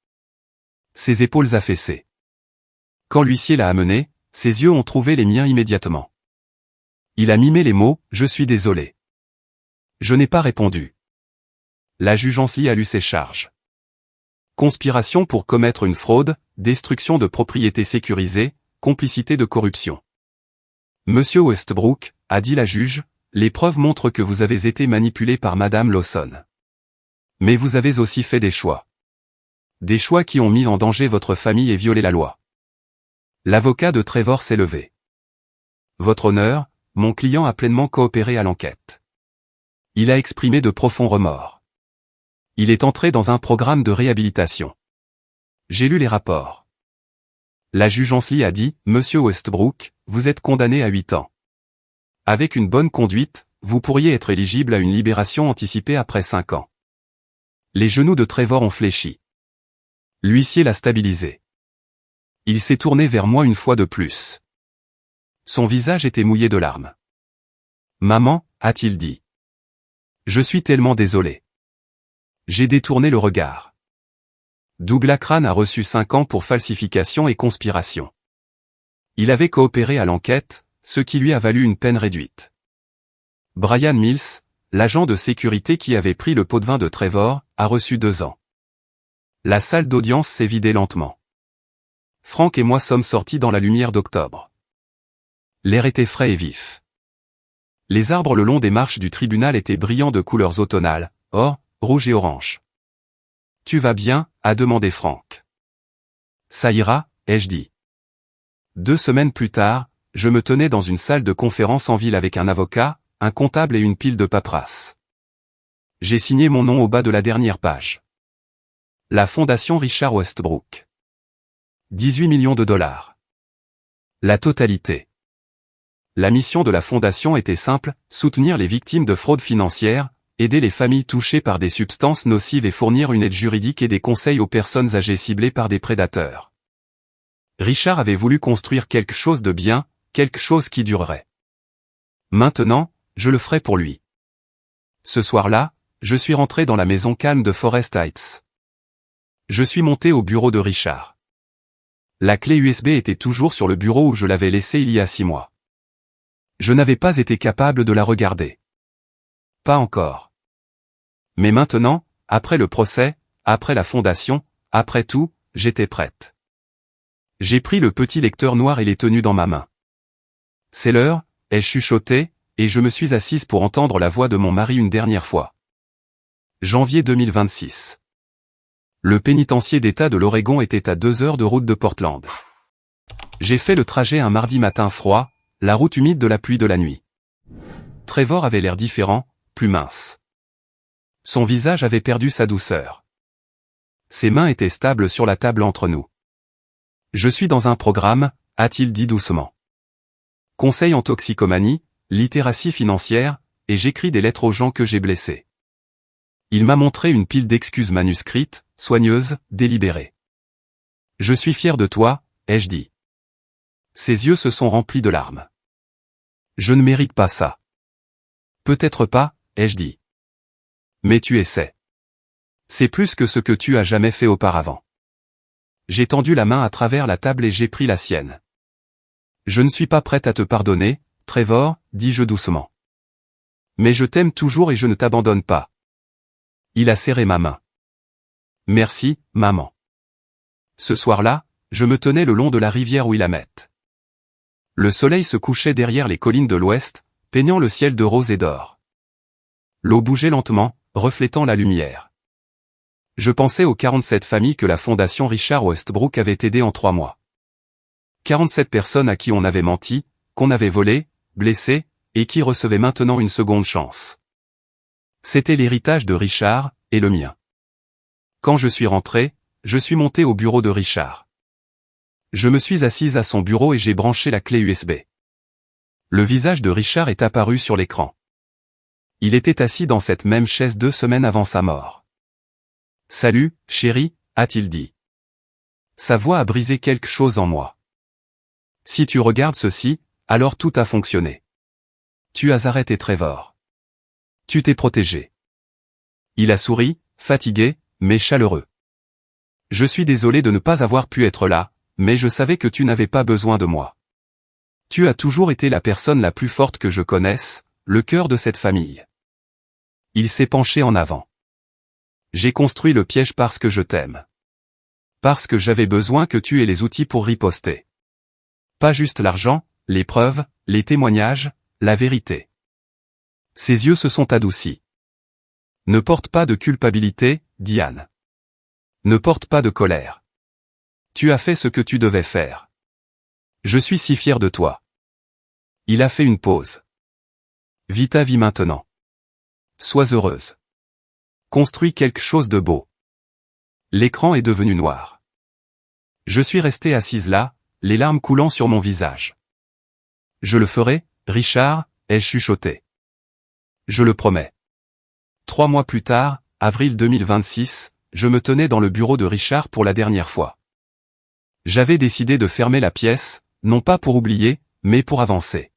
Ses épaules affaissées. Quand l'huissier l'a amené, ses yeux ont trouvé les miens immédiatement. Il a mimé les mots « Je suis désolé ». Je n'ai pas répondu. La juge Ansley a lu ses charges. Conspiration pour commettre une fraude, destruction de propriété sécurisée, complicité de corruption. Monsieur Westbrook, a dit la juge, les preuves montrent que vous avez été manipulé par Madame Lawson. Mais vous avez aussi fait des choix. Des choix qui ont mis en danger votre famille et violé la loi. L'avocat de Trevor s'est levé. Votre honneur, mon client a pleinement coopéré à l'enquête. Il a exprimé de profonds remords. Il est entré dans un programme de réhabilitation. J'ai lu les rapports. La juge Ansley a dit, Monsieur Westbrook, vous êtes condamné à 8 ans. Avec une bonne conduite, vous pourriez être éligible à une libération anticipée après 5 ans. Les genoux de Trevor ont fléchi. L'huissier l'a stabilisé. Il s'est tourné vers moi une fois de plus. Son visage était mouillé de larmes. Maman, a-t-il dit. Je suis tellement désolé. J'ai détourné le regard. Douglas Crane a reçu 5 ans pour falsification et conspiration. Il avait coopéré à l'enquête, ce qui lui a valu une peine réduite. Brian Mills, l'agent de sécurité qui avait pris le pot de vin de Trevor, a reçu 2 ans. La salle d'audience s'est vidée lentement. Frank et moi sommes sortis dans la lumière d'octobre. L'air était frais et vif. Les arbres le long des marches du tribunal étaient brillants de couleurs automnales, or, rouge et orange. Tu vas bien, a demandé Frank. Ça ira, ai-je dit. 2 semaines plus tard, je me tenais dans une salle de conférence en ville avec un avocat, un comptable et une pile de paperasse. J'ai signé mon nom au bas de la dernière page. La Fondation Richard Westbrook. 18 millions de dollars. La totalité. La mission de la Fondation était simple, soutenir les victimes de fraude financière, aider les familles touchées par des substances nocives et fournir une aide juridique et des conseils aux personnes âgées ciblées par des prédateurs. Richard avait voulu construire quelque chose de bien, quelque chose qui durerait. Maintenant, je le ferai pour lui. Ce soir-là, je suis rentré dans la maison calme de Forest Heights. Je suis monté au bureau de Richard. La clé USB était toujours sur le bureau où je l'avais laissée il y a 6 mois. Je n'avais pas été capable de la regarder. Pas encore. Mais maintenant, après le procès, après la fondation, après tout, j'étais prête. J'ai pris le petit lecteur noir et l'ai tenu dans ma main. C'est l'heure, ai-je chuchoté, et je me suis assise pour entendre la voix de mon mari une dernière fois. Janvier 2026. Le pénitencier d'État de l'Oregon était à 2 heures de route de Portland. J'ai fait le trajet un mardi matin froid, la route humide de la pluie de la nuit. Trevor avait l'air différent, plus mince. Son visage avait perdu sa douceur. Ses mains étaient stables sur la table entre nous. Je suis dans un programme, a-t-il dit doucement. Conseil en toxicomanie, littératie financière, et j'écris des lettres aux gens que j'ai blessés. Il m'a montré une pile d'excuses manuscrites, soigneuses, délibérées. Je suis fier de toi, ai-je dit. Ses yeux se sont remplis de larmes. Je ne mérite pas ça. Peut-être pas, ai-je dit. Mais tu essaies. C'est plus que ce que tu as jamais fait auparavant. J'ai tendu la main à travers la table et j'ai pris la sienne. Je ne suis pas prête à te pardonner, Trevor, dis-je doucement. Mais je t'aime toujours et je ne t'abandonne pas. Il a serré ma main. Merci, maman. Ce soir-là, je me tenais le long de la rivière Willamette. Le soleil se couchait derrière les collines de l'ouest, peignant le ciel de rose et d'or. L'eau bougeait lentement, reflétant la lumière. Je pensais aux 47 familles que la fondation Richard Westbrook avait aidées en 3 mois. 47 personnes à qui on avait menti, qu'on avait volé, blessé, et qui recevaient maintenant une seconde chance. C'était l'héritage de Richard, et le mien. Quand je suis rentré, je suis monté au bureau de Richard. Je me suis assise à son bureau et j'ai branché la clé USB. Le visage de Richard est apparu sur l'écran. Il était assis dans cette même chaise 2 semaines avant sa mort. « Salut, chérie », a-t-il dit. Sa voix a brisé quelque chose en moi. « Si tu regardes ceci, alors tout a fonctionné. Tu as arrêté Trevor. Tu t'es protégé. » Il a souri, fatigué, mais chaleureux. « Je suis désolé de ne pas avoir pu être là, mais je savais que tu n'avais pas besoin de moi. Tu as toujours été la personne la plus forte que je connaisse, le cœur de cette famille. » Il s'est penché en avant. « J'ai construit le piège parce que je t'aime. Parce que j'avais besoin que tu aies les outils pour riposter. Pas juste l'argent, les preuves, les témoignages, la vérité. » Ses yeux se sont adoucis. « Ne porte pas de culpabilité, Diane. Ne porte pas de colère. Tu as fait ce que tu devais faire. Je suis si fier de toi. » Il a fait une pause. « Vis ta vie maintenant. Sois heureuse. Construis quelque chose de beau. » L'écran est devenu noir. Je suis restée assise là, les larmes coulant sur mon visage. « Je le ferai, Richard, » ai-je chuchoté. « Je le promets. » 3 mois plus tard, avril 2026, je me tenais dans le bureau de Richard pour la dernière fois. J'avais décidé de fermer la pièce, non pas pour oublier, mais pour avancer.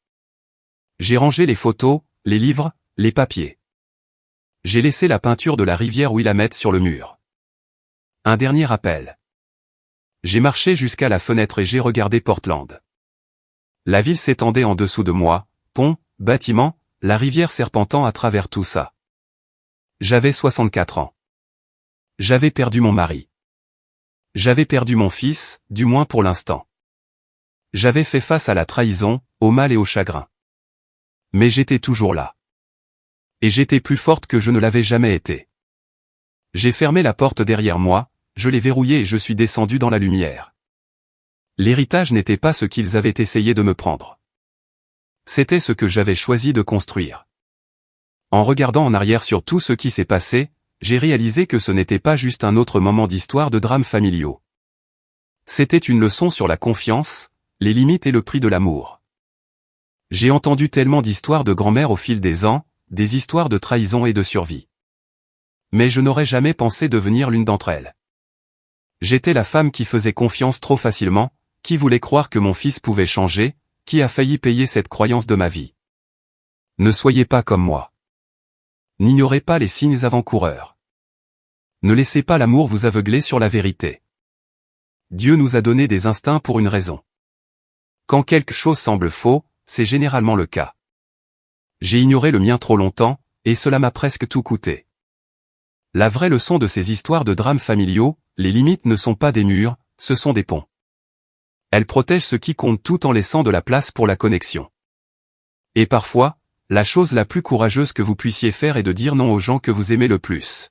J'ai rangé les photos, les livres, les papiers. J'ai laissé la peinture de la rivière Willamette sur le mur. Un dernier appel. J'ai marché jusqu'à la fenêtre et j'ai regardé Portland. La ville s'étendait en dessous de moi, ponts, bâtiments, la rivière serpentant à travers tout ça. J'avais 64 ans. J'avais perdu mon mari. J'avais perdu mon fils, du moins pour l'instant. J'avais fait face à la trahison, au mal et au chagrin. Mais j'étais toujours là. Et j'étais plus forte que je ne l'avais jamais été. J'ai fermé la porte derrière moi, je l'ai verrouillée et je suis descendu dans la lumière. L'héritage n'était pas ce qu'ils avaient essayé de me prendre. C'était ce que j'avais choisi de construire. En regardant en arrière sur tout ce qui s'est passé, j'ai réalisé que ce n'était pas juste un autre moment d'histoire de drames familiaux. C'était une leçon sur la confiance, les limites et le prix de l'amour. J'ai entendu tellement d'histoires de grand-mère au fil des ans, des histoires de trahison et de survie. Mais je n'aurais jamais pensé devenir l'une d'entre elles. J'étais la femme qui faisait confiance trop facilement, qui voulait croire que mon fils pouvait changer, qui a failli payer cette croyance de ma vie. Ne soyez pas comme moi. N'ignorez pas les signes avant-coureurs. Ne laissez pas l'amour vous aveugler sur la vérité. Dieu nous a donné des instincts pour une raison. Quand quelque chose semble faux, c'est généralement le cas. J'ai ignoré le mien trop longtemps, et cela m'a presque tout coûté. La vraie leçon de ces histoires de drames familiaux, les limites ne sont pas des murs, ce sont des ponts. Elle protège ce qui compte tout en laissant de la place pour la connexion. Et parfois, la chose la plus courageuse que vous puissiez faire est de dire non aux gens que vous aimez le plus.